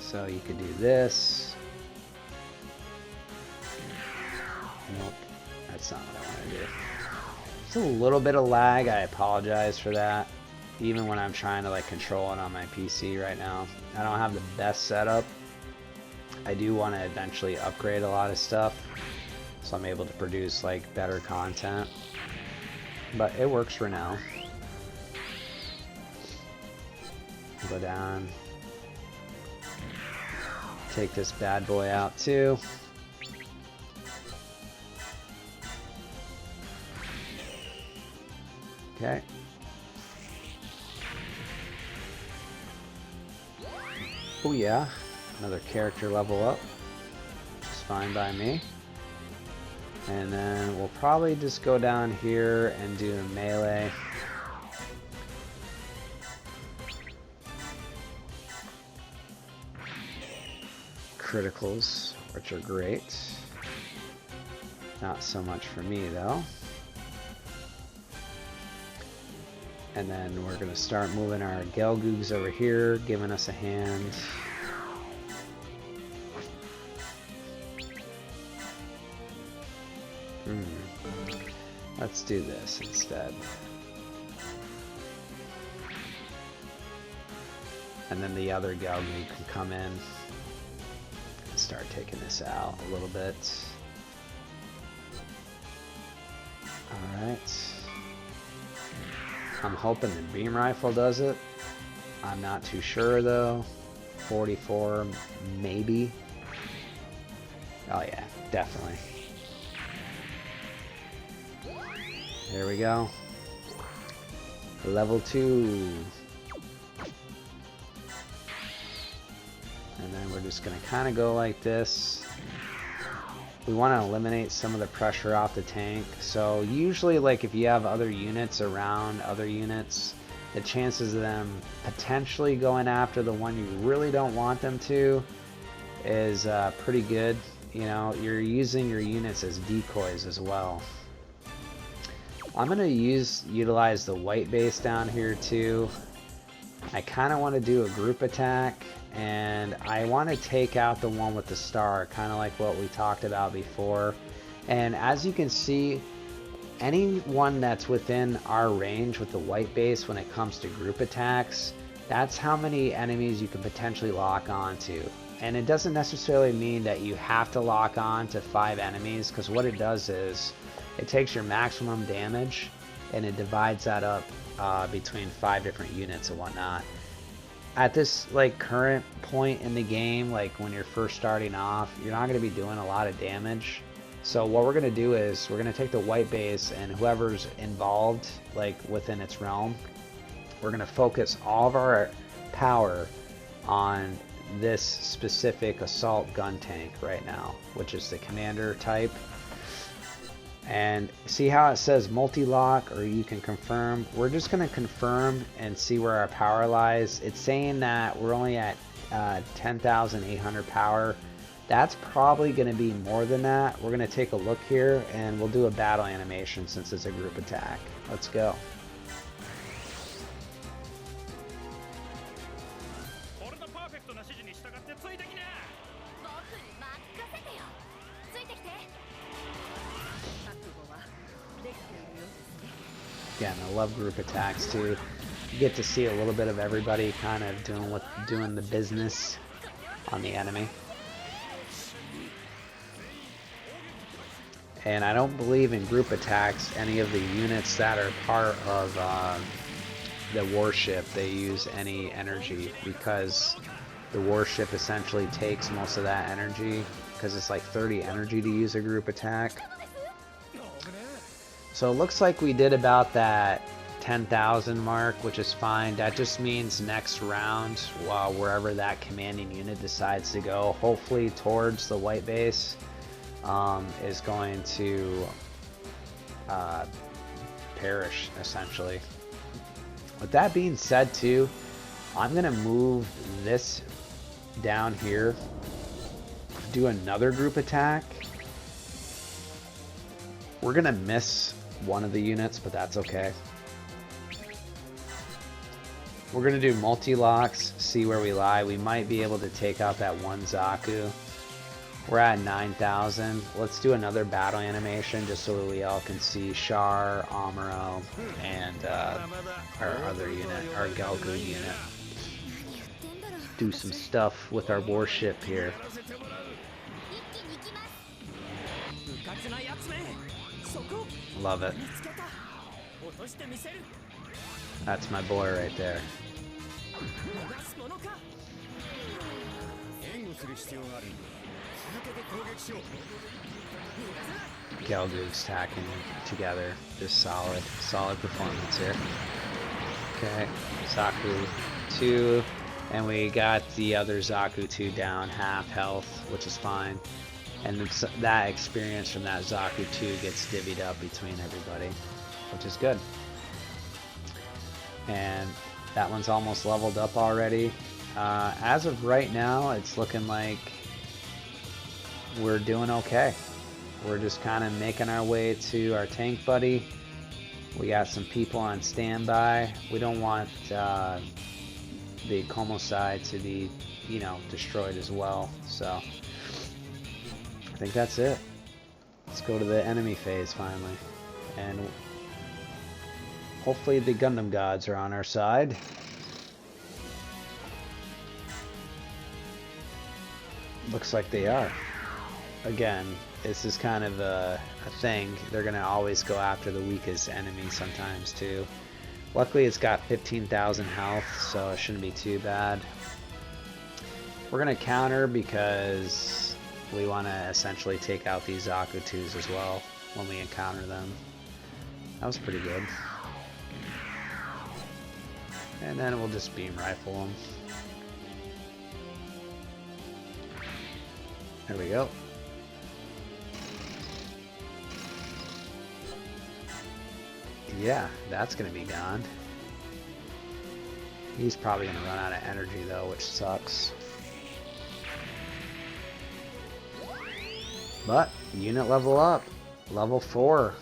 So you could do this. Nope, that's not what I want to do. Just a little bit of lag, I apologize for that. Even when I'm trying to like control it on my PC right now. I don't have the best setup. I do want to eventually upgrade a lot of stuff, so I'm able to produce like better content. But it works for now. Go down. Take this bad boy out too. Okay. Oh yeah, another character level up, which is fine by me. And then we'll probably just go down here and do a melee. Criticals, which are great. Not so much for me though. And then we're going to start moving our Gelgoogs over here, giving us a hand. Let's do this instead. And then the other Gelgoog can come in and start taking this out a little bit. Alright. I'm hoping the beam rifle does it. I'm not too sure though. 44 maybe. Oh yeah, definitely. There we go. Level 2. And then we're just gonna kind of go like this. We want to eliminate some of the pressure off the tank. So usually, like if you have other units around other units, the chances of them potentially going after the one you really don't want them to is pretty good. You know, you're using your units as decoys as well. I'm gonna utilize the white base down here too. I kind of want to do a group attack. And I want to take out the one with the star, kind of like what we talked about before. And as you can see, anyone that's within our range with the white base when it comes to group attacks, that's how many enemies you can potentially lock onto. And it doesn't necessarily mean that you have to lock on to 5 enemies, because what it does is it takes your maximum damage and it divides that up between 5 different units and whatnot. At this like current point in the game, like when you're first starting off, you're not going to be doing a lot of damage. So what we're going to do is we're going to take the white base, and whoever's involved like within its realm, we're going to focus all of our power on this specific assault gun tank right now, which is the commander type. And see how it says multi-lock, or you can confirm? We're just going to confirm and see where our power lies. It's saying that we're only at 10,800 power. That's probably going to be more than that. We're going to take a look here, and we'll do a battle animation since it's a group attack. Let's go. Again, I love group attacks too. You get to see a little bit of everybody kind of doing the business on the enemy. And I don't believe in group attacks any of the units that are part of the warship, they use any energy, because the warship essentially takes most of that energy, because it's like 30 energy to use a group attack. So it looks like we did about that 10,000 mark, which is fine. That just means next round, wherever that commanding unit decides to go, hopefully towards the white base, is going to perish, essentially. With that being said, too, I'm going to move this down here, do another group attack. We're going to miss one of the units, but that's okay. We're going to do multi-locks, see where we lie. We might be able to take out that one Zaku. We're at 9,000. Let's do another battle animation just so we all can see Char, Amuro, and our other unit, our Gelgoog unit. Do some stuff with our warship here. Love it. That's my boy right there. Gelgoog's tacking together. Just solid performance here. Okay, Zaku 2, and we got the other Zaku 2 down half health, which is fine. And that experience from that Zaku 2 gets divvied up between everybody, which is good. And that one's almost leveled up already. As of right now, it's looking like we're doing okay. We're just kind of making our way to our tank buddy. We got some people on standby. We don't want the Como side to be, you know, destroyed as well. So I think that's it. Let's go to the enemy phase finally. And hopefully the Gundam gods are on our side. Looks like they are. Again, this is kind of a thing. They're going to always go after the weakest enemy sometimes too. Luckily it's got 15,000 health, so it shouldn't be too bad. We're going to counter because we want to essentially take out these Zaku 2s as well when we encounter them. That was pretty good. And then we'll just beam rifle them. There we go. Yeah, that's gonna be gone. He's probably gonna run out of energy though, which sucks. But unit level up, level 4.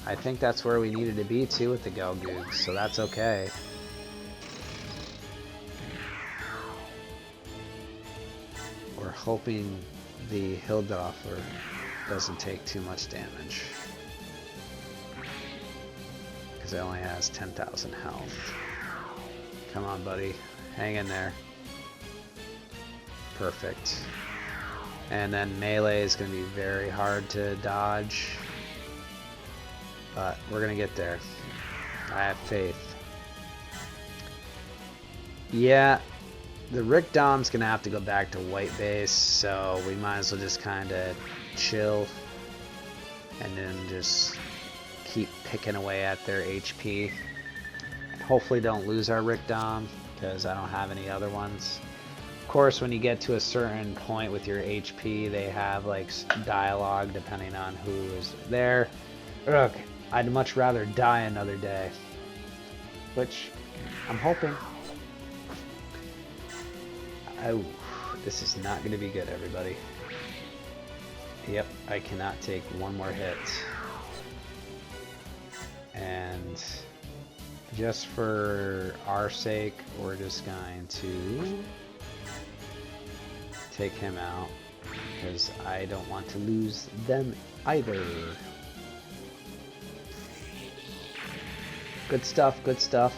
I think that's where we needed to be too with the Gelgoogs, so that's okay. We're hoping the Hildoffer doesn't take too much damage, because it only has 10,000 health. Come on, buddy. Hang in there. Perfect. And then melee is going to be very hard to dodge, but we're going to get there. I have faith. Yeah, the Rick Dom's going to have to go back to white base, so we might as well just kind of chill and then just keep picking away at their HP. Hopefully don't lose our Rick Dom, because I don't have any other ones. Of course, when you get to a certain point with your HP, they have like dialogue depending on who is there. Ugh, I'd much rather die another day, which I'm hoping. Oh, this is not going to be good, everybody. Yep, I cannot take one more hit. And just for our sake, we're just going to take him out, because I don't want to lose them either. Good stuff, good stuff.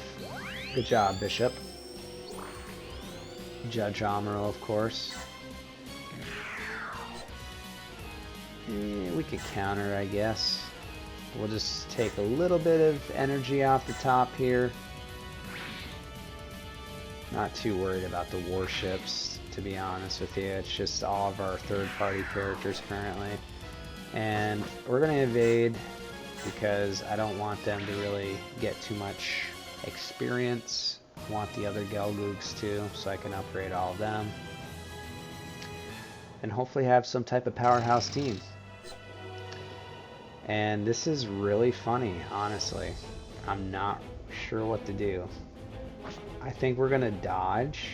Good job, Bishop. Judge Amuro, of course. We could counter, I guess. We'll just take a little bit of energy off the top here. Not too worried about the warships, to be honest with you. It's just all of our third-party characters currently. And we're going to evade, because I don't want them to really get too much experience. I want the other Gelgoogs too, so I can upgrade all of them. And hopefully have some type of powerhouse team. And this is really funny, honestly. I'm not sure what to do. I think we're gonna dodge.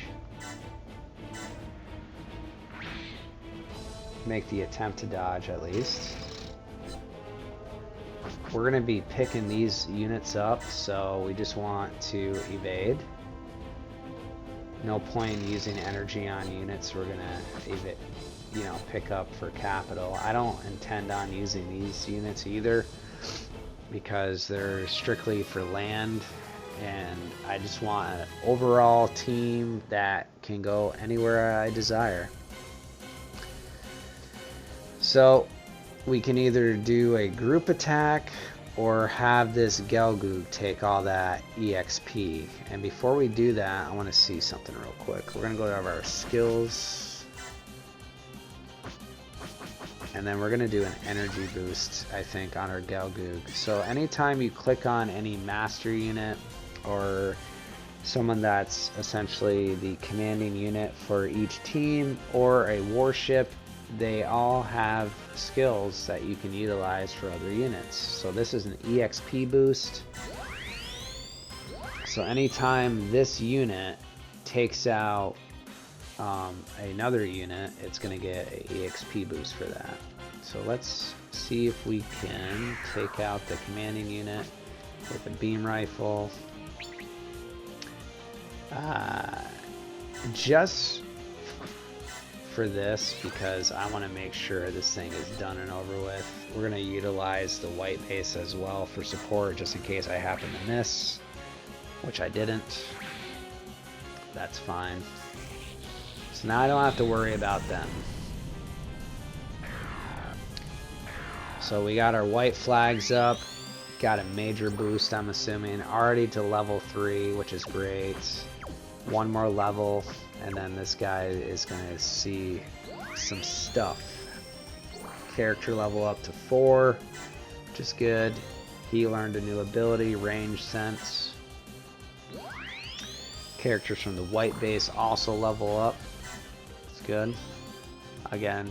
Make the attempt to dodge at least. We're gonna be picking these units up, so we just want to evade. No point in using energy on units we're gonna evade, you know, pick up for capital. I don't intend on using these units either because they're strictly for land, and I just want an overall team that can go anywhere I desire. So we can either do a group attack or have this Gelgoog take all that EXP. And before we do that, I want to see something real quick. We're going to go to our skills. And then we're going to do an energy boost, I think, on our Gelgoog. So anytime you click on any master unit or someone that's essentially the commanding unit for each team or a warship, they all have skills that you can utilize for other units. So this is an EXP boost. So anytime this unit takes out another unit, it's going to get an EXP boost for that. So let's see if we can take out the commanding unit with a beam rifle. Just for this, because I want to make sure this thing is done and over with, we're going to utilize the white base as well for support, just in case I happen to miss, which I didn't. That's fine. So now I don't have to worry about them. So we got our white flags up, got a major boost, I'm assuming, already to level 3, which is great. One more level, and then this guy is going to see some stuff. Character level up to 4, which is good. He learned a new ability, range sense. Characters from the white base also level up. It's good. Again,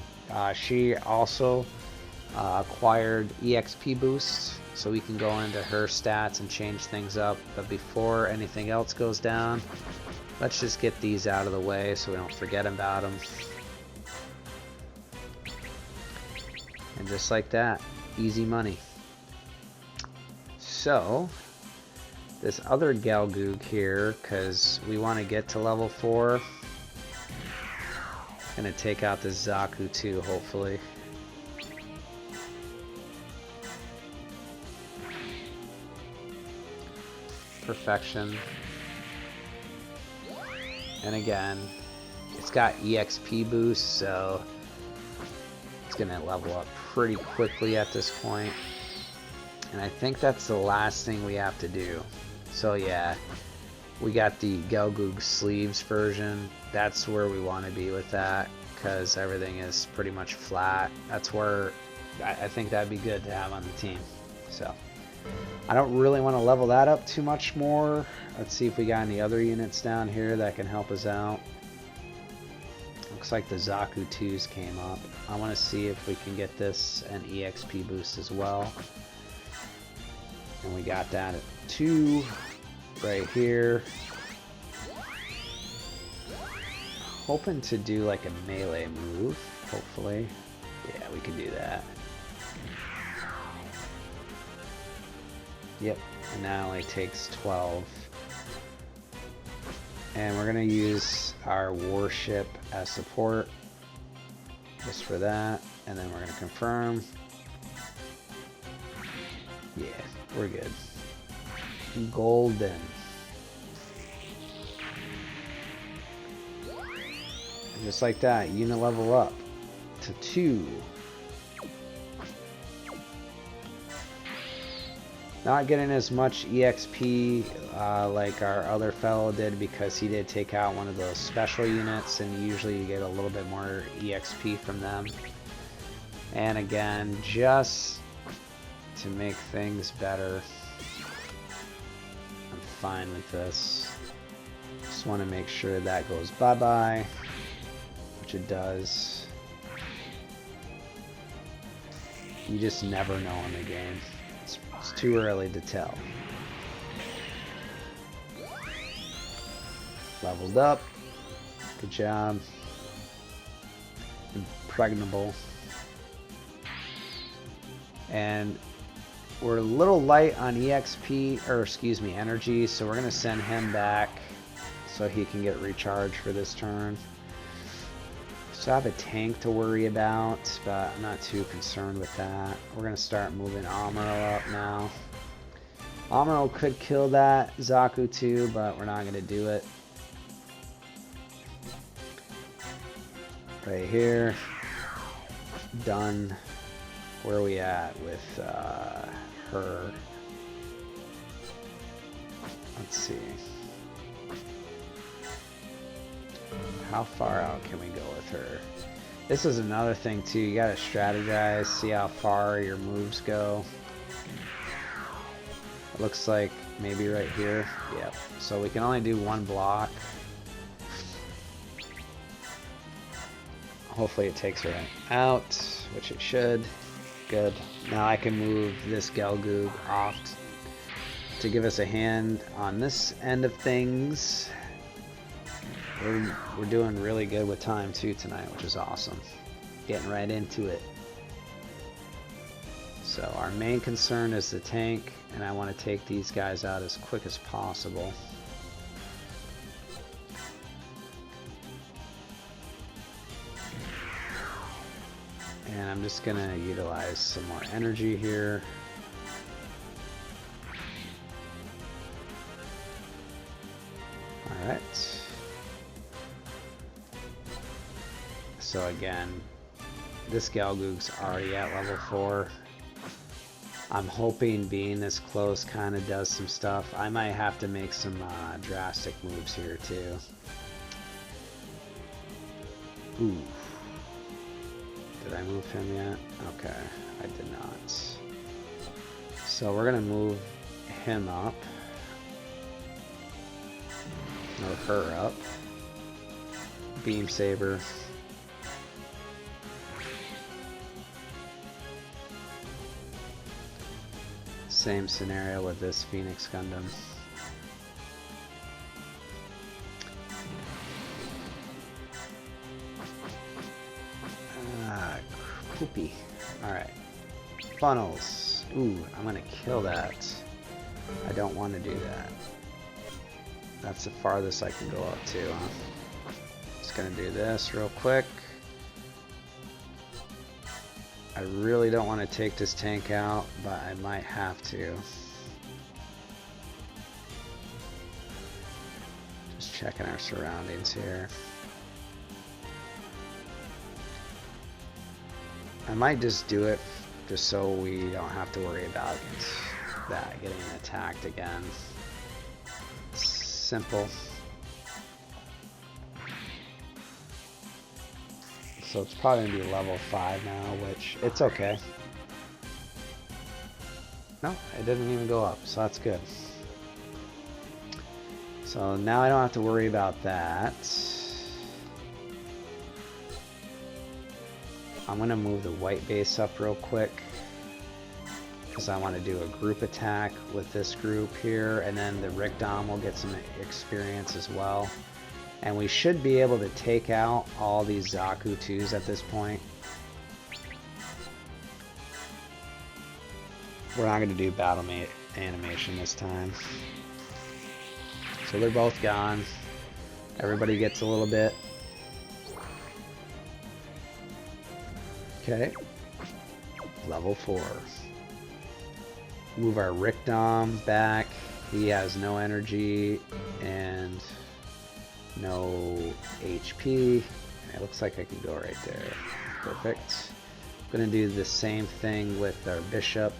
she also acquired EXP boosts, so we can go into her stats and change things up. But before anything else goes down, let's just get these out of the way so we don't forget about them. And just like that, easy money. So, this other Gelgoog here, because we want to get to level 4, gonna take out this Zaku too, hopefully. Perfection. And again, it's got EXP boost, so it's gonna level up pretty quickly at this point. And I think that's the last thing we have to do. So yeah, we got the Gelgoog sleeves version. That's where we want to be with that, because everything is pretty much flat. That's where I think that'd be good to have on the team. So I don't really want to level that up too much more. Let's see if we got any other units down here that can help us out. Looks like the Zaku 2s came up. I want to see if we can get this an EXP boost as well. And we got that at 2 right here. Hoping to do like a melee move, hopefully. Yeah, we can do that. Yep, and that only takes 12. And we're going to use our warship as support just for that. And then we're going to confirm. Yeah, we're good. Golden. And just like that, unit level up to 2. Not getting as much EXP like our other fellow did, because he did take out one of those special units, and usually you get a little bit more EXP from them. And again, just to make things better, I'm fine with this. Just want to make sure that goes bye-bye, which it does. You just never know in the game. It's too early to tell. Leveled up. Good job. Impregnable. And we're a little light on EXP, or excuse me, energy, so we're going to send him back so he can get recharged for this turn. So I have a tank to worry about, but I'm not too concerned with that. We're going to start moving Amuro up now. Amuro could kill that Zaku too, but we're not going to do it. Right here. Done. Where are we at with her? Let's see. How far out can we go with her? This is another thing too. You gotta strategize, see how far your moves go. It looks like maybe right here. Yep. So we can only do one block. Hopefully it takes her out, which it should. Good. Now I can move this Gelgoog off to give us a hand on this end of things. We're doing really good with time too tonight, which is awesome. Getting right into it. So our main concern is the tank, and I want to take these guys out as quick as possible. And I'm just going to utilize some more energy here. Alright. So again, this Gelgoog's already at level 4. I'm hoping being this close kind of does some stuff. I might have to make some drastic moves here too. Ooh. Did I move him yet? Okay, I did not. So we're gonna move him up. Or her up. Beam Saber. Same scenario with this Phoenix Gundam. Poopy. Alright. Funnels. Ooh, I'm gonna kill that. I don't want to do that. That's the farthest I can go up to, huh? Just gonna do this real quick. I really don't want to take this tank out, but I might have to. Just checking our surroundings here. I might just do it just so we don't have to worry about that getting attacked again. Simple. So it's probably going to be level 5 now, which it's okay. No, it didn't even go up, so that's good. So now I don't have to worry about that. I'm going to move the white base up real quick because I want to do a group attack with this group here, and then the Rickdom will get some experience as well. And we should be able to take out all these Zaku 2s at this point. We're not going to do battle animation this time. So they're both gone. Everybody gets a little bit. Okay. Level 4. Move our Rickdom back. He has no energy and no HP. It looks like I can go right there. Perfect. I'm gonna do the same thing with our Bishop.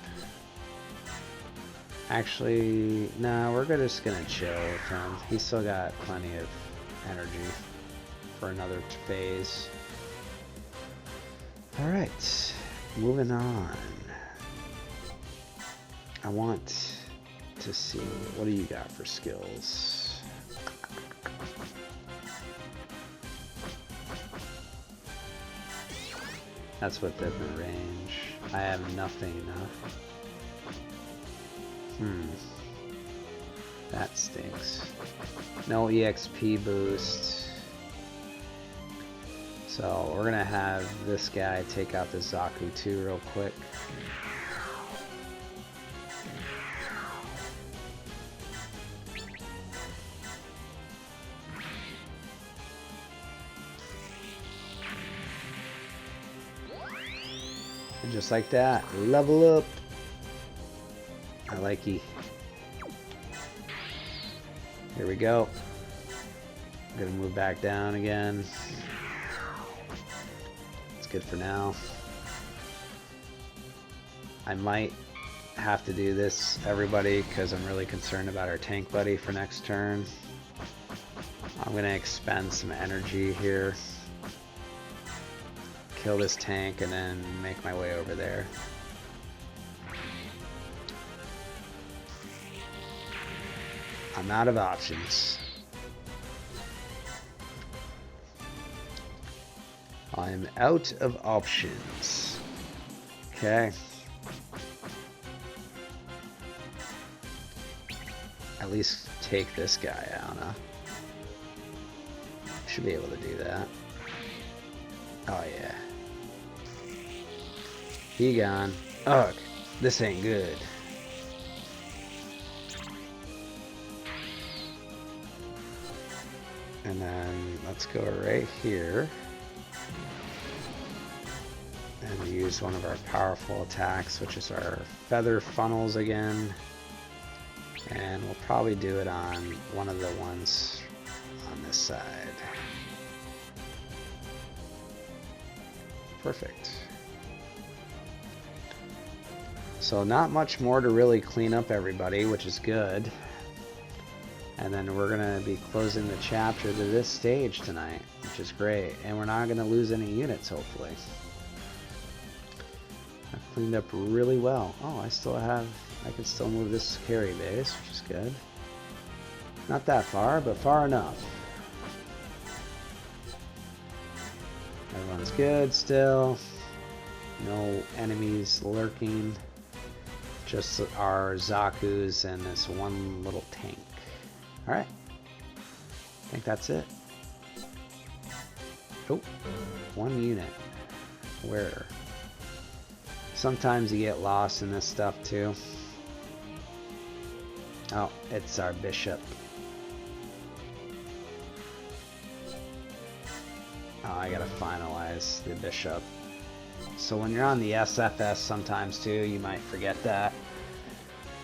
Actually, no, we're just gonna chill with him. He's still got plenty of energy for another phase. Alright, moving on. I want to see, what do you got for skills? That's within the range. I have nothing. That stinks. No EXP boost. So we're gonna have this guy take out the Zaku too real quick. And just like that, level up. I like you. Here we go. I'm gonna move back down again. It's good for now. I might have to do this, everybody, because I'm really concerned about our tank buddy for next turn. I'm gonna expend some energy here. Kill this tank and then make my way over there. I'm out of options. I'm out of options. Okay. At least take this guy out, huh? Should be able to do that. Oh yeah. He gone. Ugh, this ain't good. And then let's go right here and use one of our powerful attacks, which is our feather funnels again. And we'll probably do it on one of the ones on this side. Perfect. So not much more to really clean up, everybody, which is good. And then we're going to be closing the chapter to this stage tonight, which is great. And we're not going to lose any units, hopefully. I've cleaned up really well. Oh, I can still move this carry base, which is good. Not that far, but far enough. Everyone's good still. No enemies lurking. Just our Zakus and this one little tank. Alright. I think that's it. Oh, one unit. Where? Sometimes you get lost in this stuff too. Oh, it's our bishop. Oh, I gotta finalize the bishop. So when you're on the SFS sometimes too, you might forget that.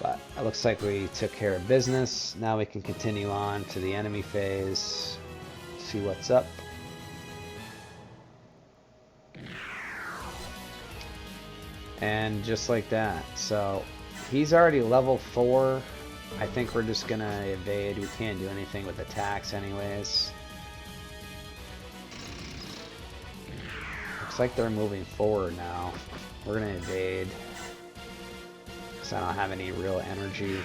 But it looks like we took care of business. Now we can continue on to the enemy phase. See what's up. And just like that. So he's already level 4. I think we're just gonna evade. We can't do anything with attacks anyways. Looks like they're moving forward now. We're gonna evade. Because I don't have any real energy.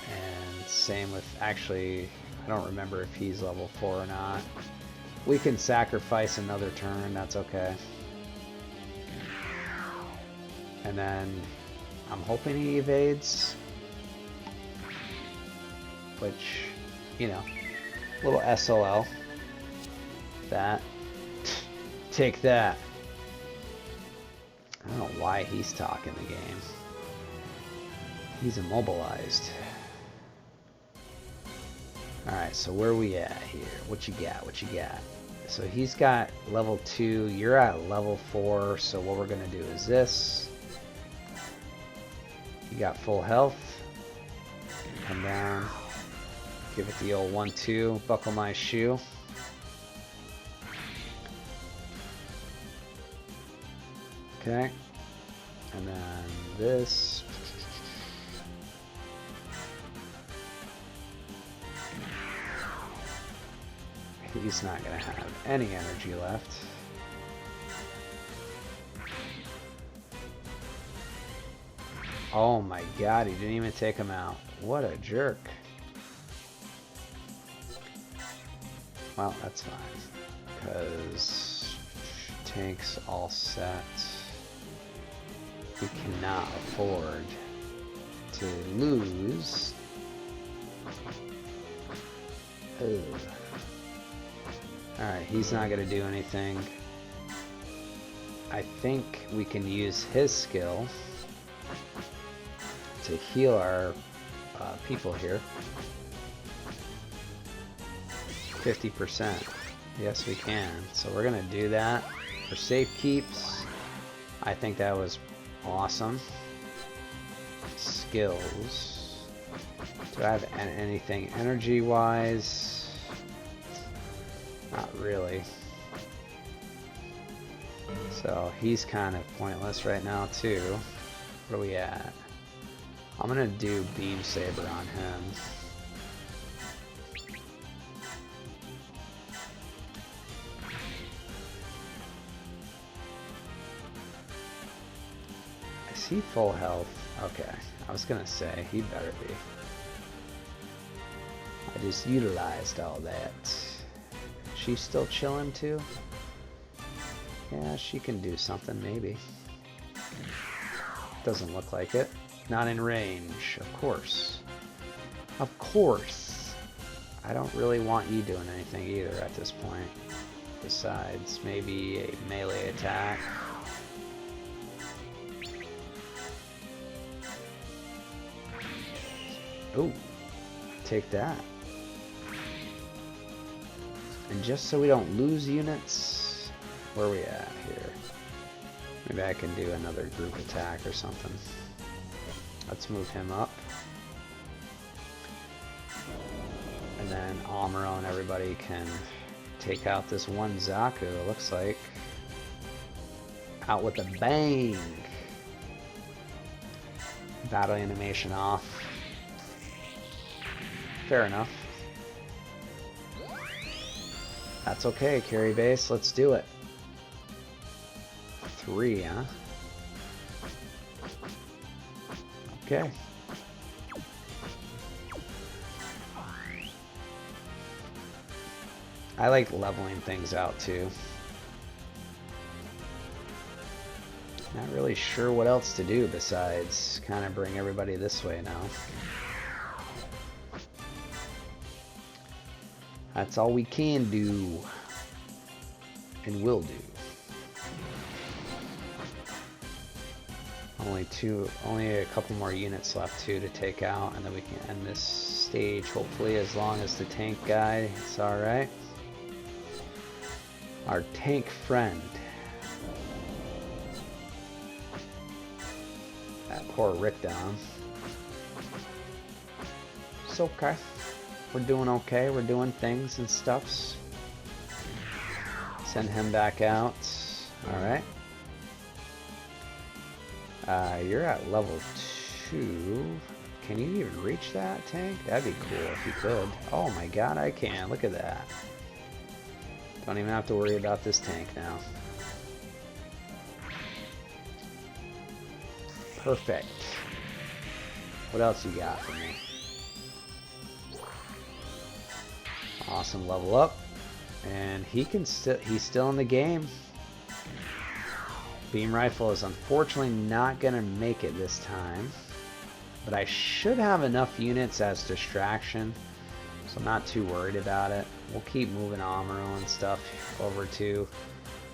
And same with, actually, I don't remember if he's level 4 or not. We can sacrifice another turn, that's okay. And then I'm hoping he evades. Which, you know, little SOL. That. Take that. I don't know why he's talking the game. He's immobilized. Alright, so where are we at here? What you got? What you got? So he's got level 2. You're at level 4. So what we're going to do is this. You got full health. Come down. Give it the old 1-2. Buckle my shoe. Okay. And then this. He's not going to have any energy left. Oh my god, he didn't even take him out. What a jerk. Well, that's fine. Because tank's all set. We cannot afford to lose. Alright, he's not going to do anything. I think we can use his skill to heal our people here. 50%. Yes, we can. So we're going to do that for safe keeps. I think that was awesome. Skills. Do I have anything energy-wise? Not really. So he's kind of pointless right now too. What are we at? I'm gonna do Beam Saber on him. Is he full health? Okay, I was gonna say he better be. I just utilized all that. She's still chilling too? Yeah, she can do something maybe. Doesn't look like it. Not in range, of course. Of course. I don't really want you doing anything either at this point. Besides maybe a melee attack. Oh, take that. And just so we don't lose units, where are we at here? Maybe I can do another group attack or something. Let's move him up. And then Amuro and everybody can take out this one Zaku, it looks like. Out with a bang! Battle animation off. Fair enough. That's okay, carry base, let's do it. 3, huh? Okay. I like leveling things out too. Not really sure what else to do besides kind of bring everybody this way now. That's all we can do and will do. Only a couple more units left too to take out, and then we can end this stage hopefully, as long as the tank guy, it's alright. Our tank friend. That poor Rickdown. It's okay. We're doing okay. We're doing things and stuffs. Send him back out. Alright. You're at level 2. Can you even reach that tank? That'd be cool if you could. Oh my god, I can. Look at that. Don't even have to worry about this tank now. Perfect. What else you got for me? Awesome, level up. And he's still in the game. Beam rifle is unfortunately not gonna make it this time, but I should have enough units as distraction, so I'm not too worried about it. We'll keep moving Amuro and stuff over to,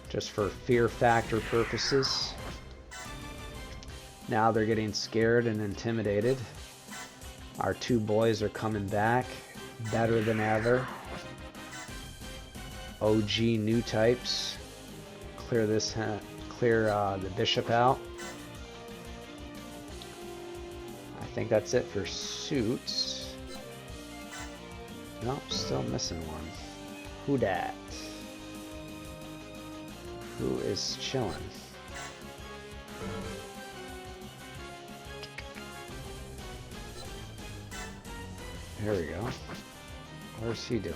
just for fear factor purposes. Now they're getting scared and intimidated. Our two boys are coming back better than ever. OG new types. Clear the bishop out. I think that's it for suits. Nope, still missing one. Who dat? Who is chilling? Here we go. Where's he doing?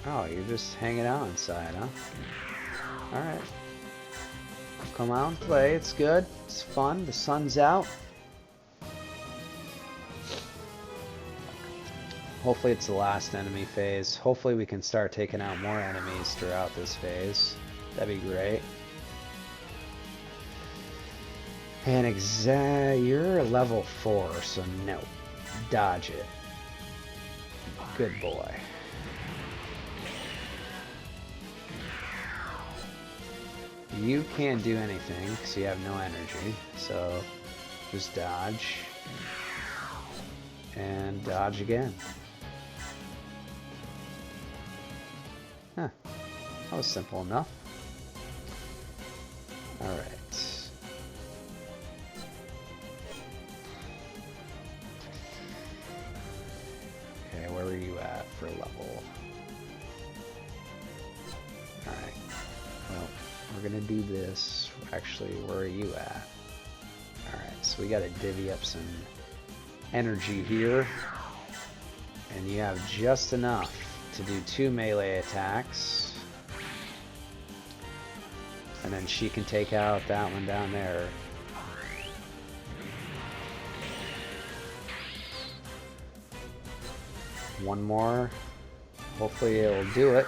Oh, you're just hanging out inside, huh? Alright. Come out and play, it's good. It's fun, the sun's out. Hopefully it's the last enemy phase. Hopefully we can start taking out more enemies throughout this phase. That'd be great. And you're level 4, so no. Dodge it. Good boy. You can't do anything because you have no energy, so just dodge. And dodge again. Huh. That was simple enough. Alright. Okay, where were you at for level? Alright. Well, we're gonna do this. Actually, where are you at? Alright, so we gotta divvy up some energy here. And you have just enough to do 2 melee attacks. And then she can take out that one down there. One more. Hopefully it will do it.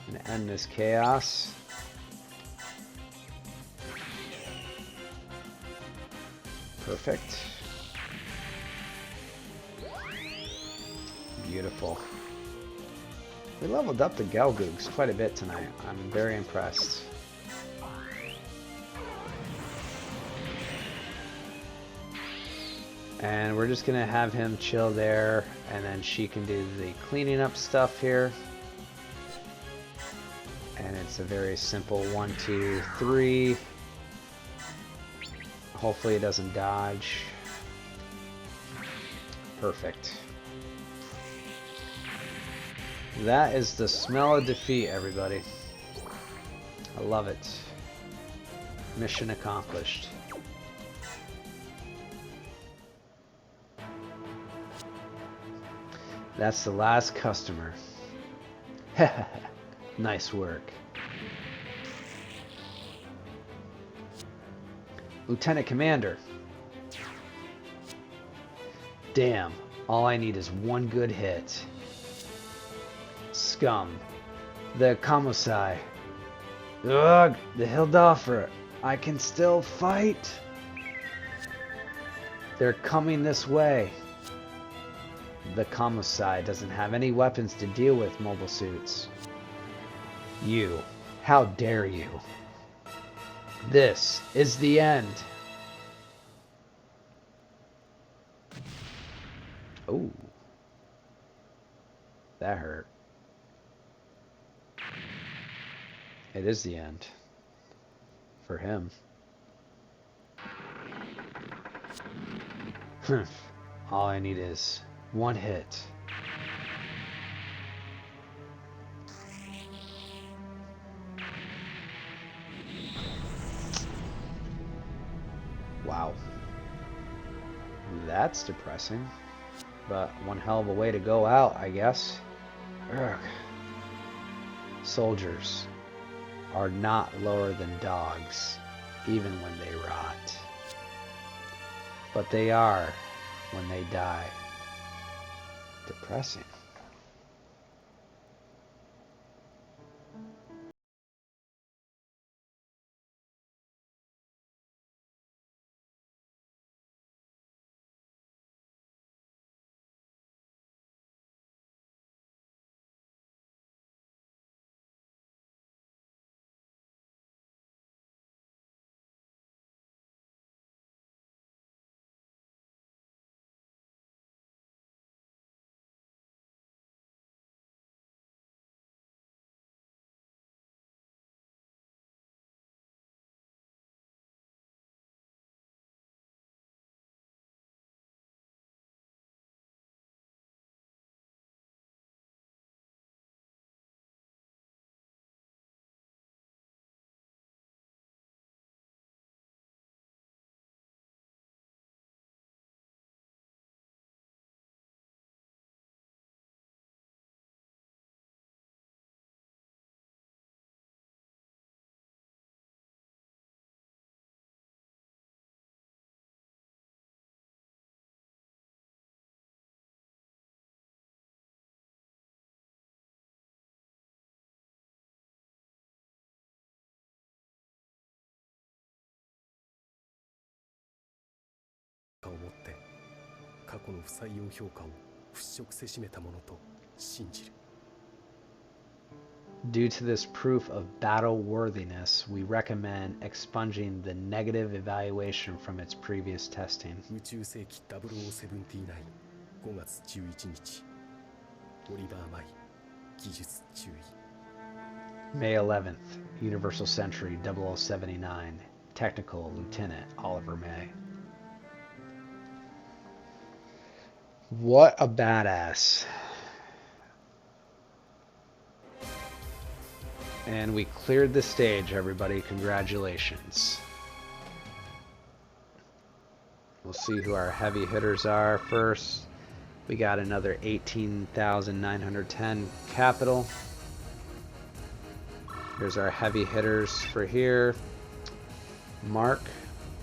And end this chaos. Perfect. Beautiful. We leveled up the Gelgoogs quite a bit tonight. I'm very impressed. And we're just gonna have him chill there, and then she can do the cleaning up stuff here. And it's a very simple 1, 2, 3. Hopefully it doesn't dodge. Perfect. That is the smell of defeat, everybody. I love it. Mission accomplished. That's the last customer. Nice work. Lieutenant Commander. Damn, all I need is one good hit. Scum. The Kamosai. Ugh, the Hildoffer. I can still fight. They're coming this way. The Kamosai doesn't have any weapons to deal with mobile suits. You. How dare you? This is the end. Ooh. That hurt. It is the end. For him. All I need is one hit. Wow. That's depressing. But one hell of a way to go out, I guess. Ugh. Soldiers are not lower than dogs, even when they rot. But they are when they die. Depressing. Due to this proof of battle worthiness, we recommend expunging the negative evaluation from its previous testing. May 11th, Universal Century 0079, Technical Lieutenant Oliver May. What a badass. And we cleared the stage, everybody. Congratulations. We'll see who our heavy hitters are first. We got another 18,910 capital. Here's our heavy hitters for here. Mark,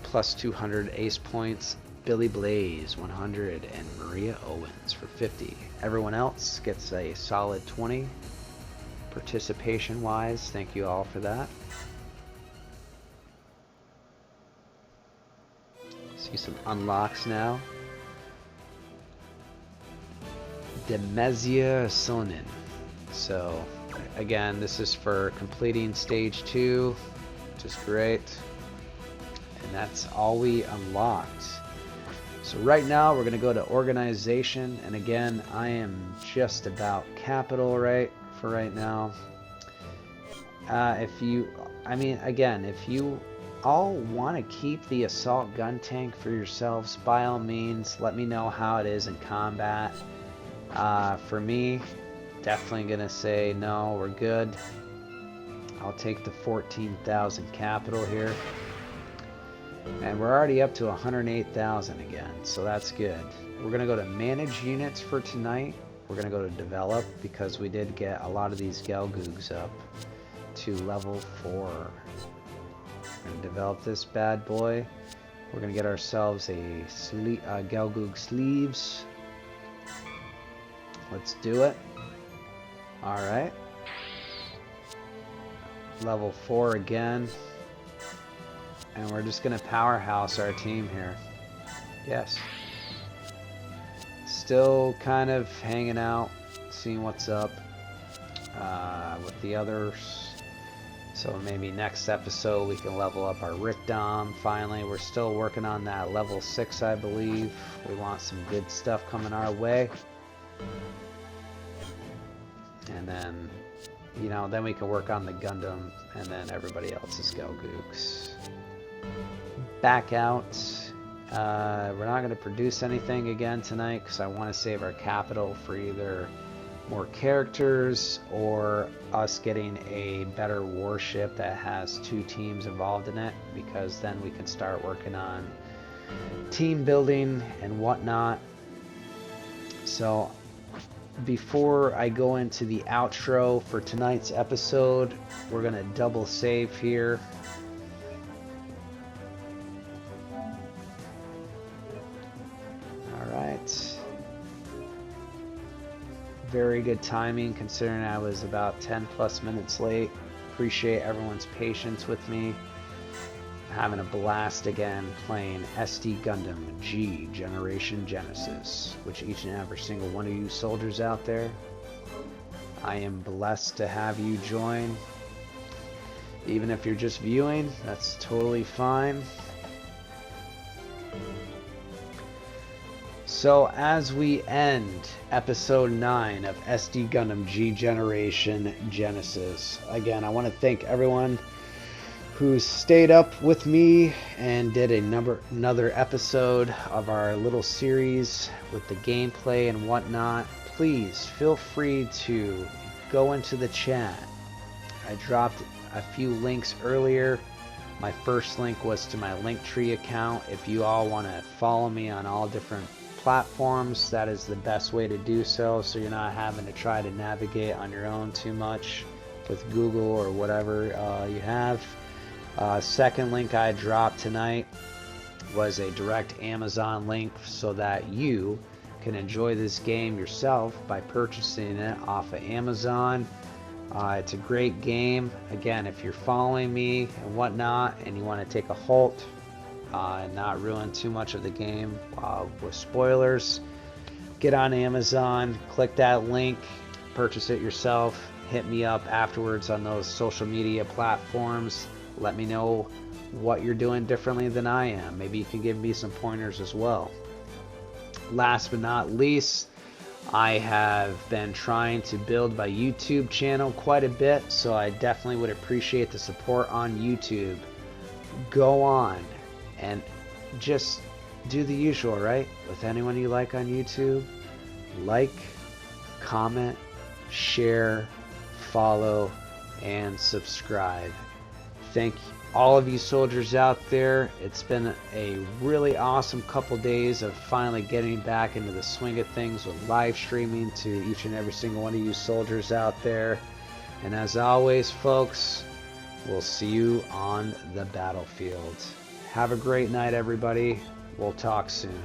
plus 200 ace points. Billy Blaze, 100. And Maria Owens for 50. Everyone else gets a solid 20. Participation wise, thank you all for that. See some unlocks now. Demezia Sonin. So again, this is for completing stage 2, which is great. And that's all we unlocked. So right now we're going to go to organization, and again, I am just about capital right for right now. If you all want to keep the assault gun tank for yourselves, by all means, let me know how it is in combat. For me, definitely gonna say no, we're good. I'll take the 14,000 capital here. And we're already up to 108,000 again, so that's good. We're gonna go to manage units for tonight. We're gonna go to develop because we did get a lot of these Gelgoogs up to level 4. We're gonna develop this bad boy. We're gonna get ourselves a Gelgoog sleeves. Let's do it. All right. Level 4 again. And we're just gonna powerhouse our team here. Yes. Still kind of hanging out, seeing what's up with the others. So maybe next episode we can level up our Rickdom. Finally, we're still working on that level 6, I believe. We want some good stuff coming our way. And then, then we can work on the Gundam and then everybody else's Gelgoogs. Back out. We're not going to produce anything again tonight because I want to save our capital for either more characters or us getting a better warship that has 2 teams involved in it, because then we can start working on team building and whatnot. So before I go into the outro for tonight's episode, we're going to double save here. Very good timing considering I was about 10 plus minutes late. Appreciate everyone's patience with me. I'm having a blast again playing SD Gundam G Generation Genesis, which each and every single one of you soldiers out there, I am blessed to have you join. Even if you're just viewing, that's totally fine. So as we end episode 9 of SD Gundam G Generation Genesis, again, I want to thank everyone who stayed up with me and did another episode of our little series with the gameplay and whatnot. Please feel free to go into the chat. I dropped a few links earlier. My first link was to my Linktree account. If you all want to follow me on all different platforms, that is the best way to do so you're not having to try to navigate on your own too much with Google or whatever you have. Second link I dropped tonight was a direct Amazon link so that you can enjoy this game yourself by purchasing it off of Amazon. It's a great game. Again, if you're following me and whatnot and you want to take a halt and not ruin too much of the game with spoilers, get on Amazon, click that link, purchase it yourself, hit me up afterwards on those social media platforms. Let me know what you're doing differently than I am. Maybe you can give me some pointers as well. Last but not least, I have been trying to build my YouTube channel quite a bit, so I definitely would appreciate the support on YouTube. Go on and just do the usual, right? With anyone you like on YouTube, like, comment, share, follow, and subscribe. Thank all of you soldiers out there. It's been a really awesome couple days of finally getting back into the swing of things with live streaming to each and every single one of you soldiers out there. And as always, folks, we'll see you on the battlefield. Have a great night, everybody. We'll talk soon.